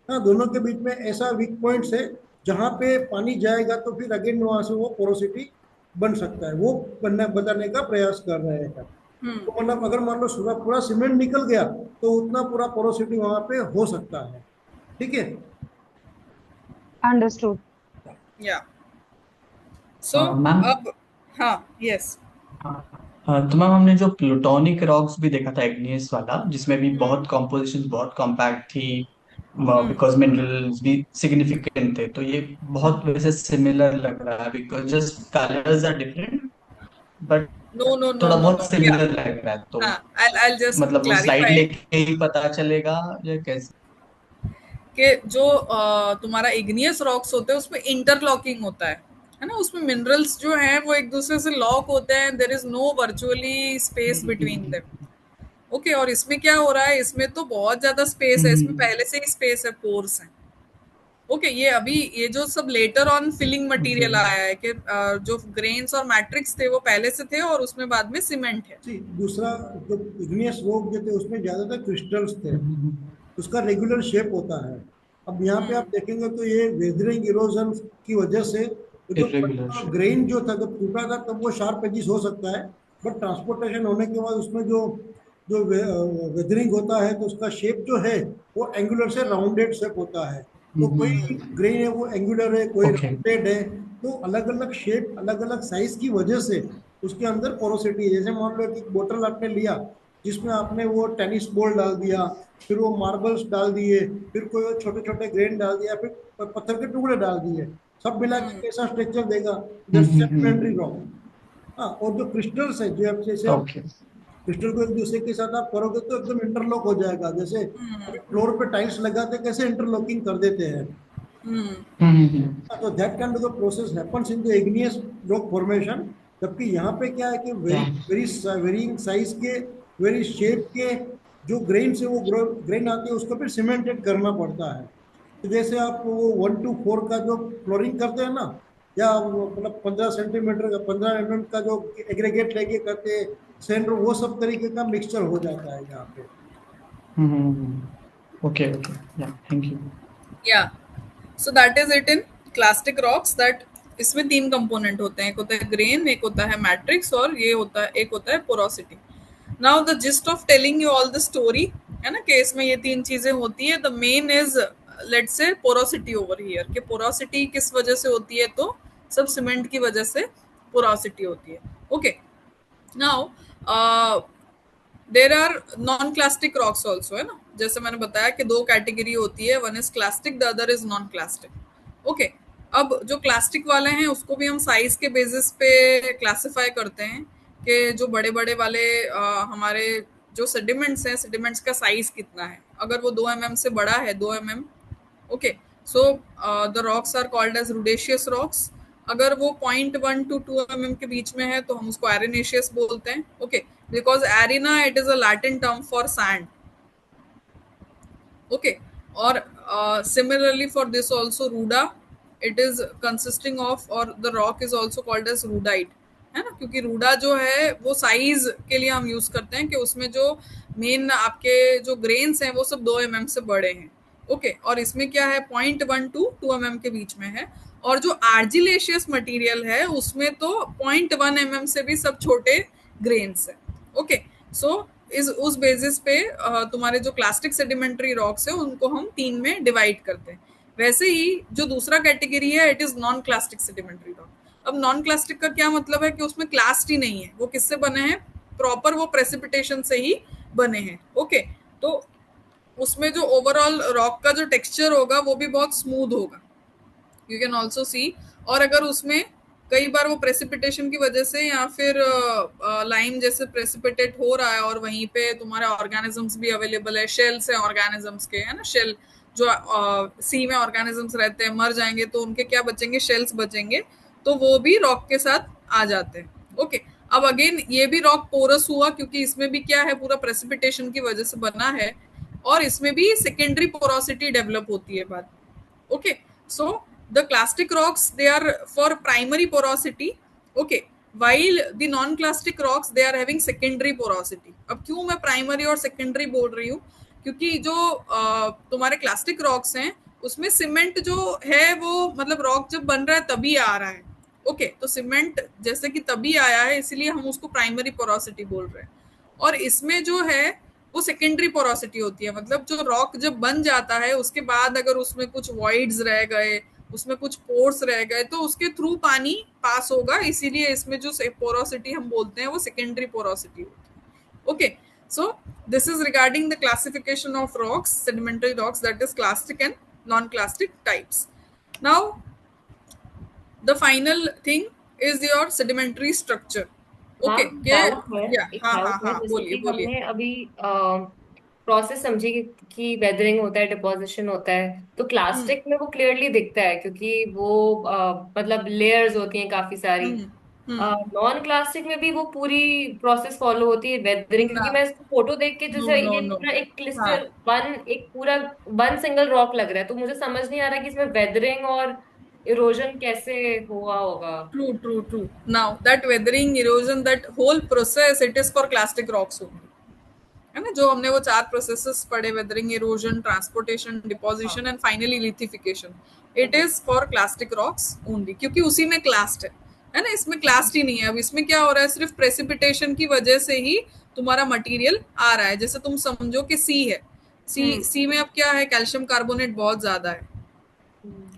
हाँ, दोनों के बीच में ऐसा वीक पॉइंट्स है जहाँ पे पानी जाएगा तो फिर अगेन वहां से वो पोरोसिटी बन सकता है, वो बताने का प्रयास कर रहे हैं। तो मतलब अगर मान लो पूरा सीमेंट निकल गया तो उतना पूरा पोरोसिटी वहां पे हो सकता है। ठीक है, अंडरस्टूड। या सो मैम, अब, हाँ, यस, तो मैम हमने जो प्लूटोनिक रॉक्स भी देखा था, इग्नियस वाला, जिसमें भी बहुत कॉम्पोजिशन बहुत कॉम्पैक्ट थी, बिकॉज मिनरल्स भी सिग्निफिकेंट थे, तो ये बहुत वैसे सिमिलर लग रहा है, because just colours are different, but no no no थोड़ा नो बहुत नो, या, सिमिलर लग रहा है। तो हाँ, I'll just मतलब वो स्लाइड clarify. लेके ही पता चलेगा या कैसे? कि जो तुम्हारा इग्नियस रॉक्स होते हैं उसमें इंटरलॉकिंग होता है ना, उसमें मिनरल्स जो हैं वो एक दूसरे से लॉक होते हैं, there is no virtually space between them. Okay, और इसमें क्या हो रहा है, इसमें तो बहुत ज्यादा स्पेस है, इसमें पहले से ही स्पेस है, पोर्स है। ओके, ये अभी ये जो सब लेटर ऑन फिलिंग मटेरियल आया है कि जो ग्रेन्स और मैट्रिक्स थे वो पहले से थे और उसमें बाद में सीमेंट है। दूसरा जो इग्नियस रॉक जो थे उसमें ज्यादातर क्रिस्टल्स थे, उसका रेगुलर शेप होता है। अब यहाँ पे आप देखेंगे तो ये वेदरिंग इरोजन की वजह से जो Irregular ग्रेन जो था जब टूटा था तब वो शार्प एजिस हो सकता है, बट ट्रांसपोर्टेशन होने के बाद उसमें जो जो वेदरिंग होता है तो उसका शेप जो है वो एंगुलर से राउंडेड शेप होता है। तो कोई ग्रेन है वो एंगुलर है, कोई Okay. राउंडेड है, तो अलग अलग शेप अलग अलग साइज की वजह से उसके अंदर पोरोसिटी है। जैसे मान लो कि एक बोतल आपने लिया जिसमें आपने वो टेनिस बॉल डाल दिया, फिर वो मार्बल्स डाल दिए, फिर कोई छोटे छोटे ग्रेन डाल दिया, फिर पत्थर के टुकड़े डाल दिए, सब मिला के कैसा स्ट्रक्चर देगा, सेडिमेंट्री रॉक। हाँ, और जो क्रिस्टल्स है जो जैसे आप Okay. क्रिस्टल को एक दूसरे के साथ आप करोगे तो एकदम इंटरलॉक हो जाएगा। जैसे फ्लोर पे टाइल्स लगाते कैसे इंटरलॉकिंग कर देते हैं, तो that kind of process happens in the igneous rock formation. जबकि यहाँ पे क्या है कि वेरी साइज के, वेरी शेप के जो ग्रेन से वो ग्रेन आते हैं उसको फिर सीमेंटेड करना पड़ता है। तो जैसे आप वो 1 to 4 का जो फ्लोरिंग करते हैं ना, या मतलब 15 सेंटीमीटर का 15 mm का जो एग्रीगेट लेके करते हैं सेंटर, वो सब तरीके का मिक्सचर हो जाता है यहाँ पे। Okay. Yeah. Thank you. या सो that is it in clastic rocks. That इसमें 3 कंपोनेंट होते हैं, एक होता है ग्रेन, एक होता है मैट्रिक्स और ये होता है एक होता है porosity. Now the gist of telling you all the story है ना, कि इसमें ये 3 चीजें होती है। The main is let's say porosity over here, कि पोरोसिटी किस वजह से होती है, तो सब सीमेंट की वजह से पोरोसिटी होती है। Okay, now there are non clastic rocks also, है ना, जैसे मैंने बताया कि 2 कैटेगरी होती है, one is clastic, the other is non clastic. Okay, अब जो क्लास्टिक वाले हैं उसको भी हम साइज के बेसिस पे क्लासिफाई करते हैं कि जो बड़े बड़े वाले हमारे जो सेडिमेंट्स हैं, सेडिमेंट्स का साइज कितना है। अगर वो 2 mm से बड़ा है, 2 mm, okay, so the rocks are called as rudaceous rocks. अगर वो 0.1 to 2 mm के बीच में है तो हम उसको एरेनेशियस बोलते हैं। Okay, because arena it is a Latin term for sand. Okay, और similarly for this also ruda, it is consisting of, और the rock is also called as rudite, है ना, क्योंकि रूडा जो है वो साइज के लिए हम यूज करते हैं कि उसमें जो मेन आपके जो ग्रेन्स हैं वो सब 2 mm से बड़े हैं। ओके, और इसमें क्या है 0.1 to 2 mm के बीच में है। और जो आर्जिलेशियस मटेरियल है उसमें तो 0.1 mm से भी सब छोटे ग्रेन्स है। ओके, सो इस उस बेसिस पे तुम्हारे जो क्लास्टिक सेडिमेंट्री रॉक्स है उनको हम 3 में डिवाइड करते हैं। वैसे ही जो दूसरा कैटेगरी है it is non clastic sedimentary rock. अब नॉन क्लास्टिक का क्या मतलब है कि उसमें क्लास्ट ही नहीं है, वो किससे बने हैं, प्रॉपर वो प्रेसिपिटेशन से ही बने हैं। ओके, तो उसमें जो ओवरऑल रॉक का जो टेक्सचर होगा वो भी बहुत स्मूथ होगा, यू कैन ऑल्सो सी। और अगर उसमें कई बार वो प्रेसिपिटेशन की वजह से या फिर लाइम जैसे प्रेसिपिटेट हो रहा है और वहीं पे तुम्हारे ऑर्गेनिजम्स भी अवेलेबल है, शेल्स हैं ऑर्गेनिजम्स के, है ना, शेल जो सी में ऑर्गेनिजम्स रहते हैं मर जाएंगे तो उनके क्या बचेंगे, शेल्स बचेंगे, तो वो भी रॉक के साथ आ जाते हैं। ओके, अब अगेन ये भी रॉक पोरस हुआ क्योंकि इसमें भी क्या है, पूरा प्रेसिपिटेशन की वजह से बना है और इसमें भी सेकेंडरी पोरोसिटी डेवलप होती है बाद। Okay, so the clastic rocks they are for primary porosity, okay, while the non clastic rocks they are having secondary porosity। अब क्यों मैं प्राइमरी और सेकेंडरी बोल रही हूँ, क्योंकि जो तुम्हारे क्लास्टिक रॉक्स हैं उसमें सीमेंट जो है वो मतलब रॉक जब बन रहा है तभी आ रहा है। ओके, तो सीमेंट जैसे कि तभी आया है इसलिए हम उसको प्राइमरी पोरोसिटी बोल रहे हैं। और इसमें जो है वो सेकेंडरी पोरोसिटी होती है, मतलब जो रॉक जब बन जाता है उसके बाद अगर उसमें कुछ वॉइड्स रह गए, उसमें कुछ पोर्स रह गए तो उसके थ्रू पानी पास होगा, इसीलिए इसमें जो पोरोसिटी हम बोलते हैं वो सेकेंडरी पोरोसिटी होती है। Okay, so this is regarding the classification of rocks, sedimentary rocks, that is clastic and non clastic types. Now the final thing is your sedimentary structure. Okay, doubt है, एक हाँ हाँ डाउट है, हाँ, जैसे बोलिए कि बोलिए। हमने अभी प्रोसेस समझी कि वेदरिंग होता है, डिपोजिशन होता है, तो क्लास्टिक में वो क्लियरली दिखता है क्योंकि वो मतलब लेयर्स होती हैं काफी सारी। हम्म हम्म नॉन क्लास्टिक में भी वो पूरी प्रोसेस फॉलो होती है वेदरिंग, ना, क्योंकि मैं इसको फोटो देख के नो जैसे नो ये नो, पूरा एक हाँ, क्लिस्टर एक पूरा वन सिंगल रॉक लग रहा है, तो मुझे समझ नहीं आ रहा कि इसमें वेदरिंग और इरोजन कैसे हुआ होगा। true. Now that weathering, erosion, that whole process, it is for clastic rocks only. है ना, जो हमने वो 4 प्रोसेसेस पढ़े, weathering, erosion, transportation, deposition and finally lithification, it is for clastic rocks only, क्योंकि उसी में क्लास्ट है ना, इसमें क्लास्ट ही नहीं है। अब इसमें क्या हो रहा है, सिर्फ प्रेसिपिटेशन की वजह से ही तुम्हारा मटेरियल आ रहा है। जैसे तुम समझो कि सी है, सी में अब क्या है, कैल्शियम कार्बोनेट बहुत ज्यादा है।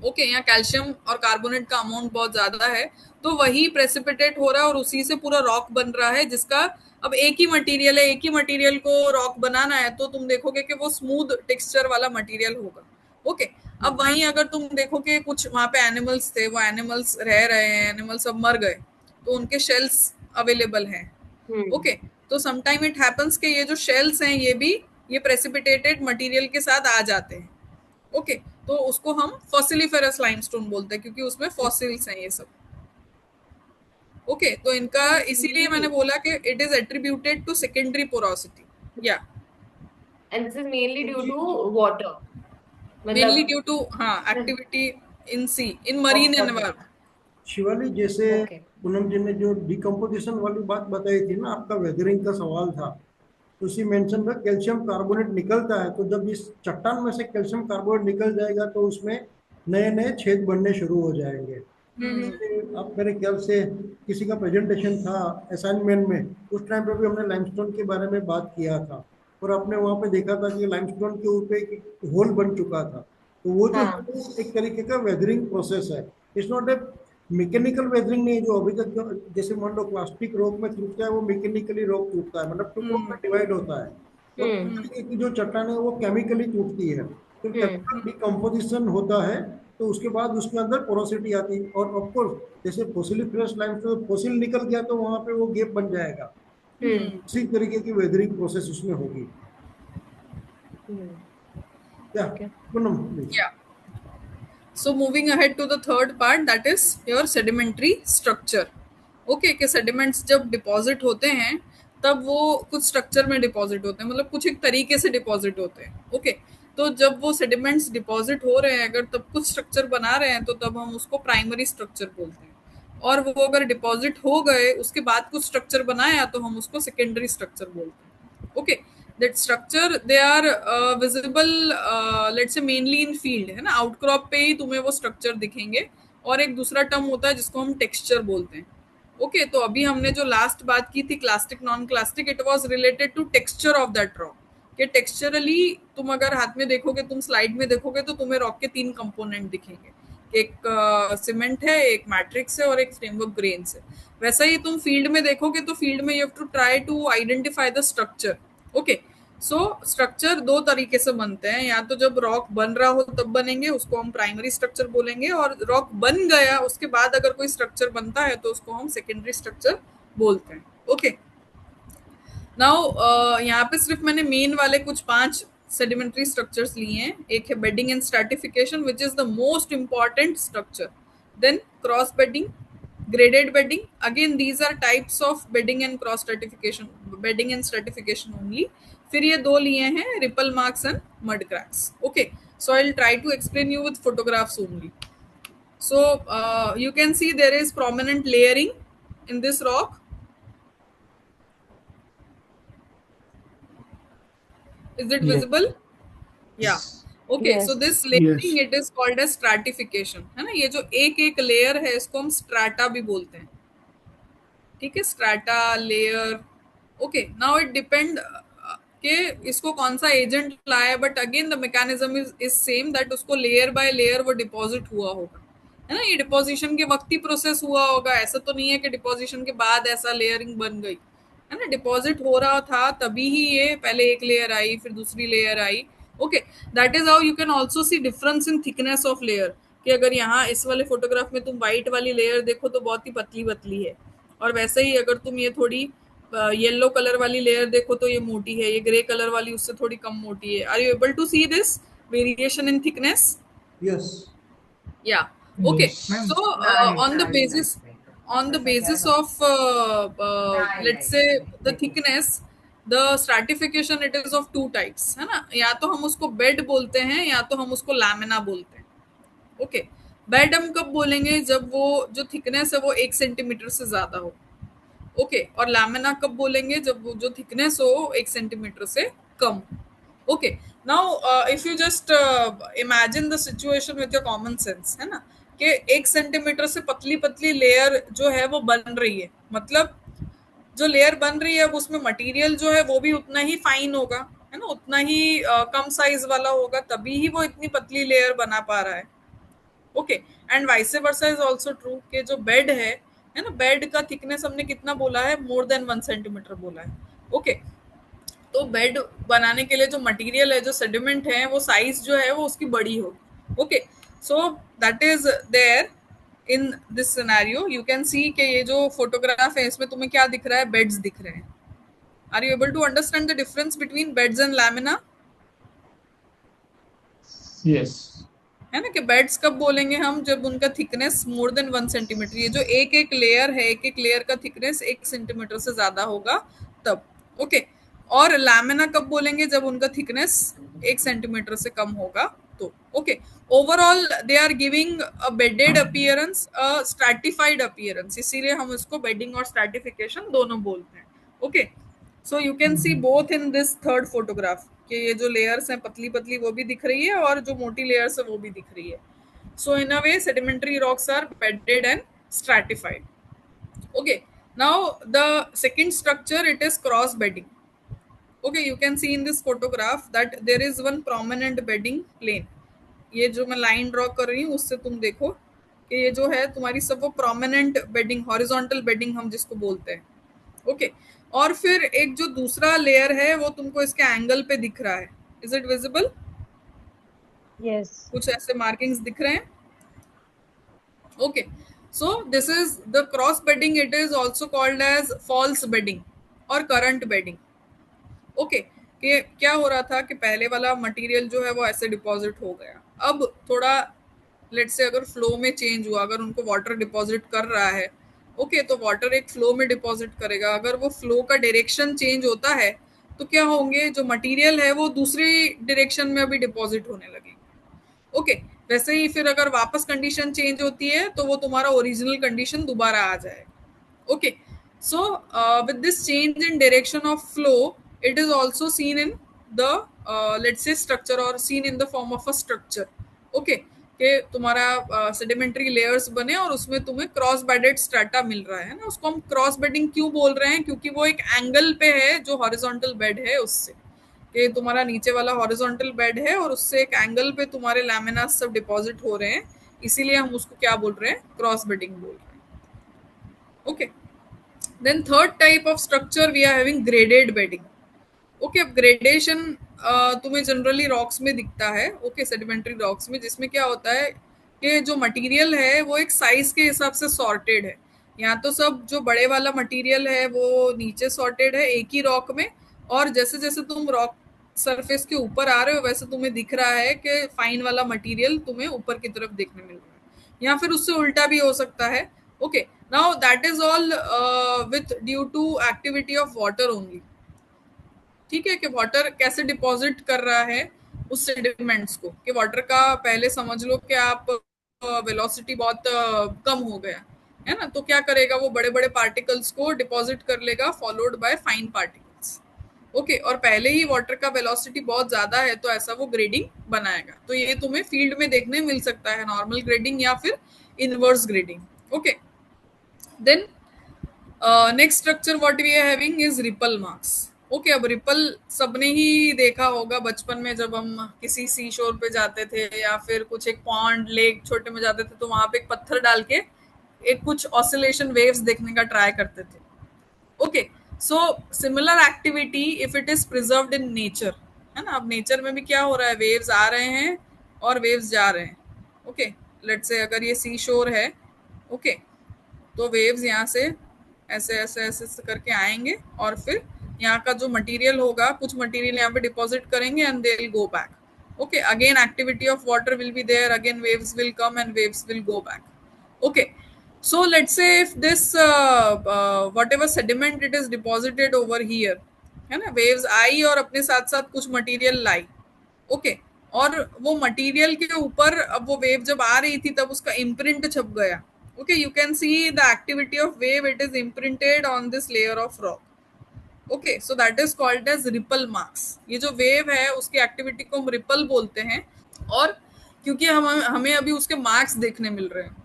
ओके, यहाँ कैल्शियम और कार्बोनेट का अमाउंट बहुत ज्यादा है, तो वही प्रेसिपिटेट हो रहा है और उसी से पूरा रॉक बन रहा है, जिसका अब एक ही मटेरियल है, एक ही मटेरियल को रॉक बनाना है तो तुम देखोगे कि वो स्मूथ टेक्सचर वाला मटेरियल होगा। ओके, अब वहीं अगर तुम देखो कि कुछ वहां पे एनिमल्स थे, वो एनिमल्स रह रहे हैं, एनिमल्स अब मर गए, तो उनके शेल्स अवेलेबल हैं। ओके, तो समटाइम इट हैपन्स कि ये जो शेल्स हैं ये भी ये प्रेसिपिटेटेड मटेरियल के साथ आ जाते हैं। ओके, तो उसको हम फॉसिलिफेरस लाइमस्टोन बोलते हैं, क्योंकि उसमें फॉसिल्स हैं ये सब। ओके, तो इनका इसीलिए मैंने बोला कि it is attributed to secondary porosity, या and this is mainly due to water, mainly मतलब ड्यू टू, हाँ, activity in sea, in marine environment. Shivali, जैसे ओके। पूनम जी ने जो डिकम्पोजिशन वाली बात बताई थी ना, आपका वेदरिंग का सवाल था, तो उसी मेंशन में कैल्शियम कार्बोनेट निकलता है, तो जब इस चट्टान में से कैल्शियम कार्बोनेट निकल जाएगा तो उसमें नए नए छेद बनने शुरू हो जाएंगे। आप मेरे ख्याल से किसी का प्रेजेंटेशन था असाइनमेंट में, उस टाइम पे भी हमने लाइमस्टोन के बारे में बात किया था, और आपने वहाँ पे देखा था कि लाइमस्टोन के ऊपर एक होल बन चुका था। तो वो जो हाँ। एक तरीके का वेदरिंग प्रोसेस है, it's not a mechanical weathering नहीं है। जो अभी तक जैसे मान लो प्लास्टिक रॉक में टूटता है, वो मैकेनिकली रॉक टूटता है, मतलब टुकड़ों में डिवाइड होता है। और इस तरीके की जो चट्टान है वो केमिकली टूटती है, तो केमिकल डिकम्पोजिशन होता है, तो उसके बाद उसके अंदर पोरोसिटी आती है। और ऑफकोर्स जैसे फोसिलिफेरस लाइमस्टोन फोसिल निकल गया तो वहां पे वो गैप बन जाएगा, उसी तरीके की वेदरिंग प्रोसेस उसमें होगी। क्या Okay. Poonam please. Yeah. So moving ahead to the third part, that is your sedimentary structure. Okay, कि sediments जब डिपॉजिट होते हैं तब वो कुछ स्ट्रक्चर में डिपॉजिट होते हैं, मतलब कुछ एक तरीके से डिपॉजिट होते हैं। ओके, तो जब वो सेडिमेंट्स डिपॉजिट हो रहे हैं, अगर तब कुछ स्ट्रक्चर बना रहे हैं, तो तब हम उसको प्राइमरी स्ट्रक्चर बोलते हैं। और वो अगर डिपॉजिट हो गए उसके बाद कुछ स्ट्रक्चर बनाया तो हम उसको सेकेंडरी स्ट्रक्चर बोलते हैं। Okay, that structure they are visible, let's say mainly in field, है ना, आउटक्रॉप पे ही तुम्हें वो स्ट्रक्चर दिखेंगे। और एक दूसरा टर्म होता है जिसको हम टेक्सचर बोलते हैं। ओके, तो अभी हमने जो लास्ट बात की थी clastic non clastic, it was related to texture of that rock, कि टेक्सचरली तुम अगर हाथ में देखोगे, तुम स्लाइड में देखोगे, तो तुम्हें रॉक के 3 कंपोनेंट दिखेंगे, एक सीमेंट है, एक मैट्रिक्स है और एक फ्रेमवर्क ग्रेन्स है। वैसा ही तुम फील्ड में देखोगे तो फील्ड में you have to try to identify the structure. Okay, so structure 2 तरीके से बनते हैं, या तो जब रॉक बन रहा हो तब बनेंगे, उसको हम प्राइमरी स्ट्रक्चर बोलेंगे, और रॉक बन गया उसके बाद अगर कोई स्ट्रक्चर बनता है तो उसको हम सेकेंडरी स्ट्रक्चर बोलते हैं। ओके, नाउ यहाँ पे सिर्फ मैंने मेन वाले कुछ 5 सेडिमेंट्री स्ट्रक्चर्स लिए हैं। एक है bedding and stratification, which is the most important structure. Then cross bedding, graded bedding, again these are types of bedding and cross stratification, bedding and stratification only. फिर ये 2 लिए हैं, ripple marks and mud cracks. Okay, so I'll try to explain you with photographs only. So you can see there is prominent layering in this rock. Is it visible? Yeah. Okay, so this layering it is called as stratification, है ना। ये जो एक एक layer है इसको हम strata भी बोलते हैं। ठीक है, strata, layer. Okay, now it depend कि इसको कौन सा एजेंट लाया है, but again the mechanism is same, that उसको लेयर बाय लेयर वो डिपॉजिट हुआ होगा, है ना। ये डिपॉजिशन के वक्त ही प्रोसेस हुआ होगा, ऐसा तो नहीं है कि डिपॉजिशन के बाद ऐसा लेयरिंग बन गई, है ना। डिपॉजिट हो रहा था तभी ही ये पहले एक लेयर आई, फिर दूसरी layer I. Okay, that is how you can also C difference in thickness of layer, कि अगर यहाँ इस वाले फोटोग्राफ में तुम व्हाइट वाली लेयर देखो तो बहुत ही पतली पतली है, और वैसे ही अगर तुम ये थोड़ी येलो कलर वाली लेयर देखो तो ये मोटी है, ये ग्रे कलर वाली उससे थोड़ी कम मोटी है. Are you able to see this variation in thickness? Yes. Yeah. Okay. Yes. Ma'am So on the basis of let's say the thickness, the stratification it is of two types, है ना. या तो हम उसको बेड बोलते हैं या तो हम उसको लैमिना बोलते हैं. ओके. बेड हम कब बोलेंगे? जब वो जो थिकनेस है वो 1 सेंटीमीटर से ज्यादा हो. ओके. और लैमिना कब बोलेंगे? जब वो जो थिकनेस हो 1 सेंटीमीटर से कम. Okay. Now if you just imagine the situation with your common sense, है ना, कि 1 सेंटीमीटर से पतली पतली लेयर जो है वो बन रही है, मतलब जो लेयर बन रही है अब उसमें मटेरियल जो है वो भी उतना ही फाइन होगा, है ना, उतना ही कम साइज वाला होगा, तभी ही वो इतनी पतली लेयर बना पा रहा है. Okay. And vice versa is also true कि जो बेड है ना, बेड का थिकनेस हमने कितना बोला है? मोर देन 1 सेंटीमीटर बोला है. ओके. तो बेड बनाने के लिए जो मटेरियल है, जो सेडिमेंट है, वो साइज जो है वो उसकी बड़ी होगी. Okay. So that is there in this scenario. You can see कि ये जो फोटोग्राफ है इसमें तुम्हें क्या दिख रहा है? बेड्स दिख रहे हैं. Are you able to understand the difference between beds and lamina? Yes. है ना, कि बेड्स कब बोलेंगे हम? जब उनका थिकनेस मोर देन 1 सेंटीमीटर, ये जो एक एक लेयर है, एक एक लेयर का थिकनेस 1 सेंटीमीटर से ज्यादा होगा तब. ओके. और लैमिना कब बोलेंगे? जब उनका थिकनेस 1 सेंटीमीटर से कम होगा तो. Okay. Overall they are giving a bedded appearance, a stratified appearance, इसीलिए हम इसको बेडिंग और स्ट्रैटिफिकेशन दोनों बोलते हैं. Okay. So you can see both in this third photograph कि ये जो लेयर्स हैं पतली पतली वो भी दिख रही है और जो मोटी लेयर्स है वो भी दिख रही है. सो इन a way sedimentary rocks are bedded and stratified. Okay. Now the second structure, it is cross bedding. Okay, you can see in this photograph that there is one prominent bedding plane. ये जो मैं line draw कर रही हूँ उससे तुम देखो कि ये जो है तुम्हारी सब वो प्रोमिनेंट बेडिंग, हॉरिजॉन्टल बेडिंग हम जिसको बोलते हैं. ओके. और फिर एक जो दूसरा लेयर है वो तुमको इसके एंगल पे दिख रहा है. Is it visible? यस. कुछ ऐसे मार्किंग्स दिख रहे हैं. Okay. So this is the cross bedding. It is also called as false bedding और करंट बेडिंग. ओके. कि क्या हो रहा था कि पहले वाला मटेरियल जो है वो ऐसे डिपॉजिट हो गया, अब थोड़ा लेट से अगर फ्लो में चेंज हुआ, अगर उनको वाटर डिपॉजिट कर रहा है, ओके, तो वाटर एक फ्लो में डिपॉजिट करेगा. अगर वो फ्लो का डायरेक्शन चेंज होता है तो क्या होंगे? जो मटेरियल है वो दूसरी डायरेक्शन में अभी डिपॉजिट होने लगेंगे. ओके. वैसे ही फिर अगर वापस कंडीशन चेंज होती है तो वो तुम्हारा ओरिजिनल कंडीशन दोबारा आ जाएगा. Okay. So with this change in direction of flow, it is also seen in the let's say structure or seen in the form of a structure. Okay. कि तुम्हारा sedimentary layers बने और उसमें तुम्हें cross bedded strata मिल रहा है ना. उसको हम क्रॉस बेडिंग क्यों बोल रहे हैं? क्योंकि वो एक एंगल पे है जो हॉरिजॉन्टल बेड है उससे, कि तुम्हारा नीचे वाला हॉरिजॉन्टल बेड है और उससे एक एंगल पे तुम्हारे लैमिना सब डिपॉजिट हो रहे हैं, इसीलिए हम उसको क्या बोल रहे हैं? क्रॉस बेडिंग बोल रहे हैं. Okay. Then third type of structure we are having graded bedding. Okay, अब gradation तुम्हें जनरली रॉक्स में दिखता है. ओके. सेडिमेंट्री रॉक्स में, जिसमें क्या होता है कि जो मटेरियल है वो एक साइज के हिसाब से सॉर्टेड है. यहाँ तो सब जो बड़े वाला मटेरियल है वो नीचे सॉर्टेड है एक ही रॉक में, और जैसे जैसे तुम रॉक सरफेस के ऊपर आ रहे हो वैसे तुम्हें दिख रहा है कि फाइन वाला मटेरियल तुम्हें ऊपर की तरफ देखने मिल रहा है, या फिर उससे उल्टा भी हो सकता है. Okay. Now that is all with due to activity of water only. ठीक है, कि वाटर कैसे डिपॉजिट कर रहा है उस सेडिमेंट्स को, कि वाटर का पहले समझ लो कि आप वेलोसिटी बहुत कम हो गया है ना, तो क्या करेगा? वो बड़े बड़े पार्टिकल्स को डिपॉजिट कर लेगा followed by fine particles. Okay. और पहले ही वाटर का वेलोसिटी बहुत ज्यादा है तो ऐसा वो ग्रेडिंग बनाएगा. तो ये तुम्हें फील्ड में देखने मिल सकता है, नॉर्मल ग्रेडिंग या फिर inverse grading. Okay. Then next structure what we are having is ripple marks. Okay. अब रिपल सबने ही देखा होगा बचपन में, जब हम किसी सी शोर पे जाते थे या फिर कुछ एक पॉन्ड लेक छोटे में जाते थे तो वहां पे एक पत्थर डाल के एक कुछ ऑसिलेशन वेव्स देखने का ट्राई करते थे. Okay. So similar activity if it is preserved in nature, है ना. अब नेचर में भी क्या हो रहा है? वेव्स आ रहे हैं और वेव्स जा रहे हैं. ओके. लेट्स से अगर ये सी शोर है, ओके, तो वेव्स यहाँ से ऐसे ऐसे ऐसे ऐसे करके आएंगे और फिर यहाँ का जो मटेरियल होगा, कुछ मटेरियल यहाँ पे डिपॉजिट करेंगे and they will go back. Okay, again activity of water will be there, again waves will come and waves will go back. Okay, so let's say if this whatever sediment it is deposited over here, है ना, waves आई और अपने साथ साथ कुछ material लाई। Okay, और वो material के ऊपर अब वो वेव जब आ रही थी तब उसका इम्प्रिंट छप गया। Okay, you can see the activity of wave, it is imprinted on this layer of rock. Okay, so that is called as ripple marks. ये जो वेव है उसकी एक्टिविटी को हम रिपल बोलते हैं, और क्योंकि हमें अभी उसके मार्क्स देखने मिल रहे हैं,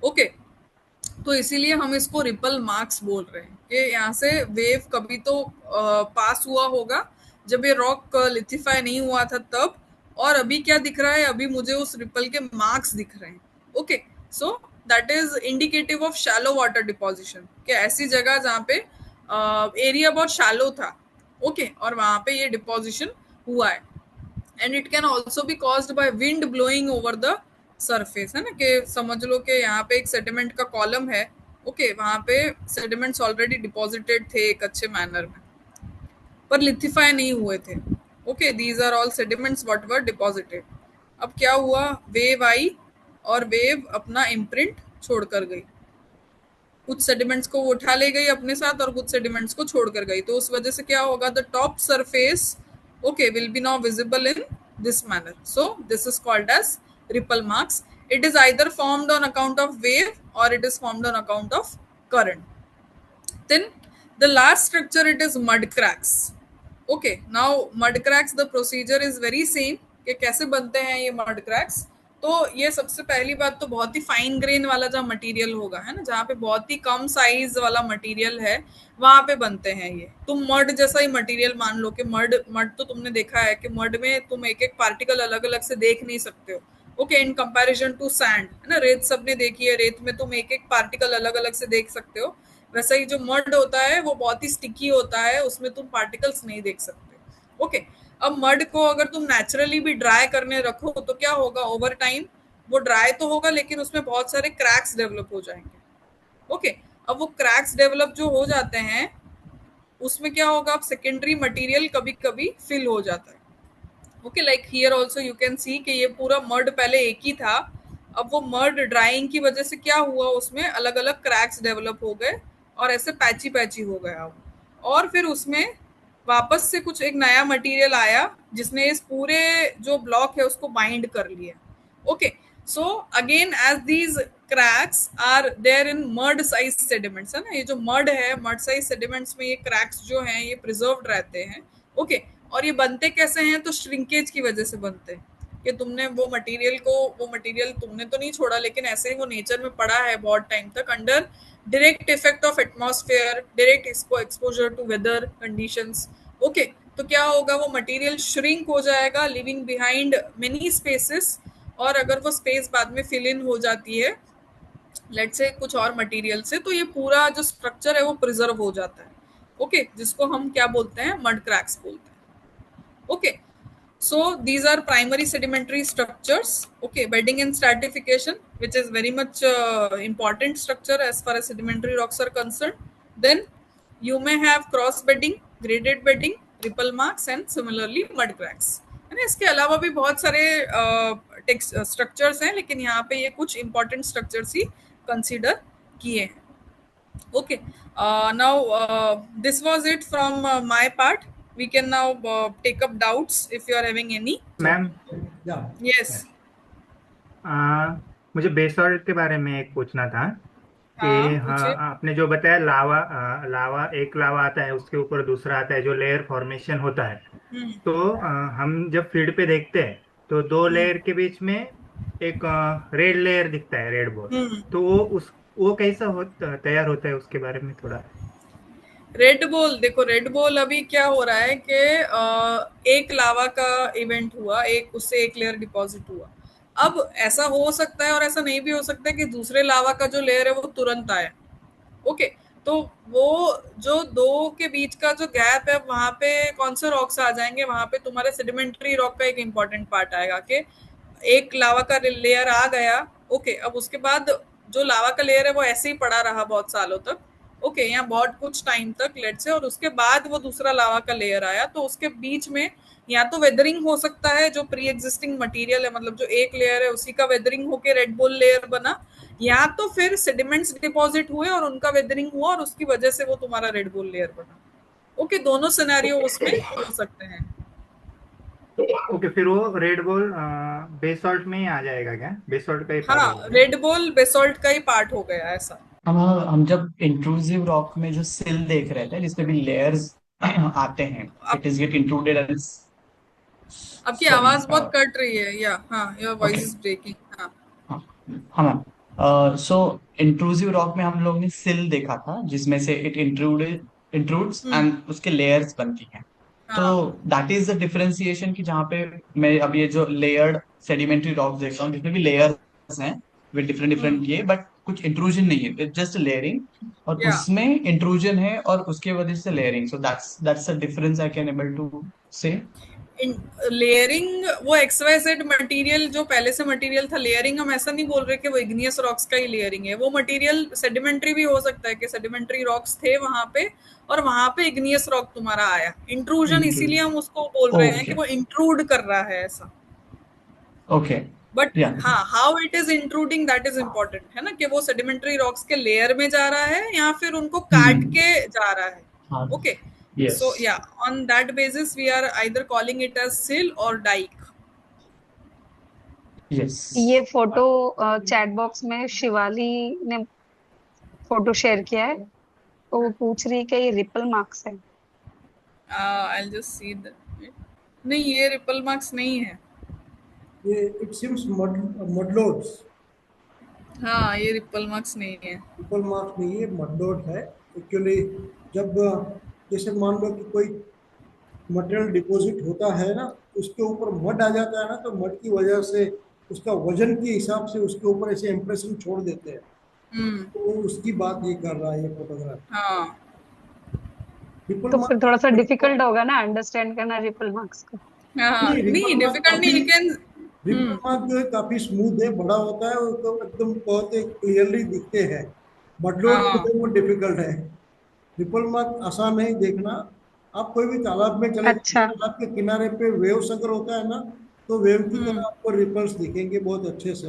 ओके, तो इसीलिए हम इसको रिपल मार्क्स बोल रहे हैं कि यहाँ से वेव कभी तो पास हुआ होगा जब ये रॉक लिथिफाई नहीं हुआ था तब, और अभी क्या दिख रहा है, अभी मुझे उस रिपल के मार्क्स दिख रहे हैं। Okay, so that is indicative of shallow water deposition, कि ऐसी जगह जहाँ पे एरिया बहुत शैलो था, ओके, और वहां पे ये डिपोजिशन हुआ है। And it can also be caused by wind blowing over the surface, है ना, कि समझ लो कि यहाँ पे एक सेडिमेंट का कॉलम है। ओके, वहां पे सेडिमेंट्स ऑलरेडी डिपॉजिटेड थे एक अच्छे मैनर में, पर लिथिफाई नहीं हुए थे। Okay, these are all sediments what were deposited. अब क्या हुआ, वेव आई और वेव अपना इम्प्रिंट छोड़ कर गई, कुछ सेडिमेंट्स को वो उठा ले गई अपने साथ और कुछ सेडिमेंट्स को छोड़ कर गई। तो उस वजह से क्या होगा, the top surface okay will be now visible in this manner. So this is called as ripple marks. It is either formed on account of wave or it is formed on account of current. Then the last structure, it is mud cracks. Okay, now mud cracks, the procedure is very same कि कैसे बनते हैं ये mud cracks। तो ये सबसे पहली बात तो बहुत ही फाइन ग्रेन वाला जो मटेरियल होगा, है ना, जहाँ पे बहुत ही कम साइज वाला मटेरियल है वहां पे बनते हैं ये। तुम मड जैसा ही मटेरियल मान लो कि मड तो तुमने देखा है कि मड में तुम एक एक पार्टिकल अलग अलग से देख नहीं सकते हो। Okay, in comparison to sand, है ना, रेत सबने देखी है, रेत में तुम एक एक पार्टिकल अलग अलग से देख सकते हो। वैसा ही जो मड होता है वो बहुत ही स्टिकी होता है, उसमें तुम पार्टिकल्स नहीं देख सकते। ओके, अब मड को अगर तुम नेचुरली भी ड्राई करने रखो तो क्या होगा, ओवर टाइम वो ड्राई तो होगा लेकिन उसमें बहुत सारे क्रैक्स डेवलप हो जाएंगे। ओके, अब वो क्रैक्स डेवलप जो हो जाते हैं उसमें क्या होगा, अब सेकेंडरी मटेरियल कभी कभी फिल हो जाता है। Okay, like here also you can see कि ये पूरा मड पहले एक ही था, अब वो मड ड्राइंग की वजह से क्या हुआ, उसमें अलग अलग क्रैक्स डेवलप हो गए और ऐसे पैची पैची हो गया, और फिर उसमें वापस से कुछ एक नया मटेरियल आया जिसने इस पूरे जो ब्लॉक है उसको बाइंड कर लिया। Okay, so again as these cracks are there in mud size sediments, है ना, ये जो मड है, मड साइज सेडिमेंट्स में ये क्रैक्स जो हैं ये प्रिजर्व्ड रहते हैं। ओके, और ये बनते कैसे हैं, तो श्रिंकेज की वजह से बनते हैं कि तुमने वो मटेरियल तुमने तो नहीं छोड़ा, लेकिन ऐसे ही वो नेचर में पड़ा है बहुत टाइम तक under direct effect of atmosphere, direct exposure to weather conditions. Okay, तो क्या होगा, वो मटेरियल श्रिंक हो जाएगा, लिविंग बिहाइंड मेनी स्पेसेस, और अगर वो स्पेस बाद में फिल इन हो जाती है लेट्स से कुछ और मटेरियल से, तो ये पूरा जो स्ट्रक्चर है वो प्रिजर्व हो जाता है। ओके, जिसको हम क्या बोलते हैं, मड क्रैक्स बोलते हैं। Okay, so these are primary sedimentary structures. Okay, bedding and stratification, which is very much important structure as far as sedimentary rocks are concerned. Then you may have cross bedding, graded bedding, ripple marks and similarly mud cracks. है ना, इसके अलावा भी बहुत सारे structures हैं, लेकिन यहाँ पे ये कुछ इंपॉर्टेंट स्ट्रक्चर्स ही कंसीडर किए हैं। Okay, now this was it from my part. We can now take up doubts if you are having any. Ma'am, Yes. मुझे बेसॉल्ट के बारे में एक पूछना था कि पूछिए। आपने जो बताया लावा एक लावा आता है, उसके ऊपर दूसरा आता है, जो लेयर फॉर्मेशन होता है, तो हम जब फील्ड पे देखते हैं तो दो लेयर के बीच में एक रेड लेयर दिखता है, रेड बॉल, तो वो कैसा तैयार होता है, उसके बारे में थोड़ा। रेड बॉल, देखो रेड बॉल अभी क्या हो रहा है कि एक लावा का इवेंट हुआ, उससे एक लेयर डिपॉजिट हुआ। अब ऐसा हो सकता है और ऐसा नहीं भी हो सकता है कि दूसरे लावा का जो लेयर है वो तुरंत आए। ओके, तो वो जो दो के बीच का जो गैप है वहां पे कौन से रॉक्स आ जाएंगे, वहां पे तुम्हारे सेडिमेंट्री रॉक का एक इंपॉर्टेंट पार्ट आएगा कि एक लावा का लेयर आ गया। ओके, अब उसके बाद जो लावा का लेयर है वो ऐसे ही पड़ा रहा बहुत सालों तक, ओके, यहाँ बहुत कुछ टाइम तक लेट से, और उसके बाद वो दूसरा लावा का लेयर आया, तो उसके बीच में या तो वेदरिंग हो सकता है, जो प्री एग्जिस्टिंग मटेरियल है, मतलब जो एक लेयर है उसी का वेदरिंग होके रेड बुल लेयर बना, या तो फिर सेडिमेंट्स डिपॉजिट हुए और उनका वेदरिंग हुआ और उसकी वजह से वो तुम्हारा रेड बुल लेयर बना। ओके, दोनों सिनेरियो उसमें हो सकते हैं। ओके, फिर वो रेड बॉल बेसॉल्ट में ही आ जाएगा क्या? बेसॉल्ट का ही पार्ट हाँ, होगा क्या? रेड बुल बेसोल्ट का ही पार्ट हो गया ऐसा। हम जब इंट्रूसिव रॉक में जो सिल देख रहे थे जिसपे भी लेयर्स आते हैं, अब it is get included as, आपकी सॉरी, आवाज बहुत कट रही है, या हाँ, your voice okay, is breaking. हाँ। हाँ, हाँ मैम। सो इंट्रूसिव रॉक में हम लोग ने सिल देखा था जिसमें से इट इंट्रूड्स हम्म। एंड उसके लेयर्स बनती हैं। तो हाँ। दैट इज द डिफरेंशिएशन की जहाँ पे मैं अब ये जो लेयर्ड सेडिमेंट्री रॉक देख रहा हूँ जिसमें भी लेयर्स हैं विद डिफरेंट हम्म। डिफरेंट ये, बट कुछ इंट्रूजन नहीं है, इट्स जस्ट लेयरिंग, और या उसमें इंट्रूजन है और उसके वजह से layering, so that's the difference I can able to say. Layering वो एक्सवाइजेड मटेरियल जो पहले से मटेरियल था, लेयरिंग हम ऐसा नहीं बोल रहे कि वो इग्नियस रॉक्स का ही लेयरिंग है, वो मटेरियल सेडिमेंट्री भी हो सकता है कि सेडिमेंट्री रॉक्स थे वहां पे और वहां पे इग्नियस रॉक तुम्हारा आया। इंट्रूजन इसीलिए हम उसको बोल रहे हैं कि ओके, वो इंट्रूड कर रहा है ऐसा। ओके, बट या, हाँ, how it is intruding that is important है ना, कि वो सेडिमेंट्री रॉक्स के लेयर में जा रहा है या फिर उनको काट हम्म, के जा रहा है। हाँ, okay, yes, so yeah, on that basis we are either calling it as sill or dike. Yes, ये फोटो चैट बॉक्स में शिवाली ने फोटो शेयर किया है, तो वो पूछ रही है कि ये रिपल मार्क्स है। I'll just see the, नहीं, ये रिपल मार्क्स नहीं है। ये इट सिम्स मडलोड्स। हाँ, ये रिपल मार्क्स नहीं है। ट्रिपल मार्क्स नहीं है, मडलोड है एक्चुअली। जब जैसे मान लो कि कोई मटेरियल डिपॉजिट होता है ना, उसके ऊपर मड आ जाता है ना, तो मड की वजह से उसका वजन के हिसाब से उसके ऊपर ऐसे इम्प्रेशन छोड़ देते हैं। हम्म। तो उसकी बात ये कर रहा है ये फोटोग्राफ। हाँ। ट्रिपल तो फिर थोड़ा सा मार्क डिफिकल्ट होगा ना अंडरस्टैंड करना रिपल मार्क्स को। हाँ, नहीं, नहीं रिपल मार्क डिफिकल्ट नहीं, काफी, यू कैन। रिपल मार्क जो है काफी स्मूथ है, बड़ा होता है और तो एकदम बहुत क्लियरली दिखते हैं। मडलोड जो हाँ। है वो डिफिकल्ट है। ट्रिपल मार्क आसान है देखना। आप कोई भी तालाब में चले जाइए, अच्छा। तालाब के किनारे पे वेव्स अगर होता है ना, तो वेव की हम्म। तरह आपको रिपल्स दिखेंगे बहुत अच्छे से।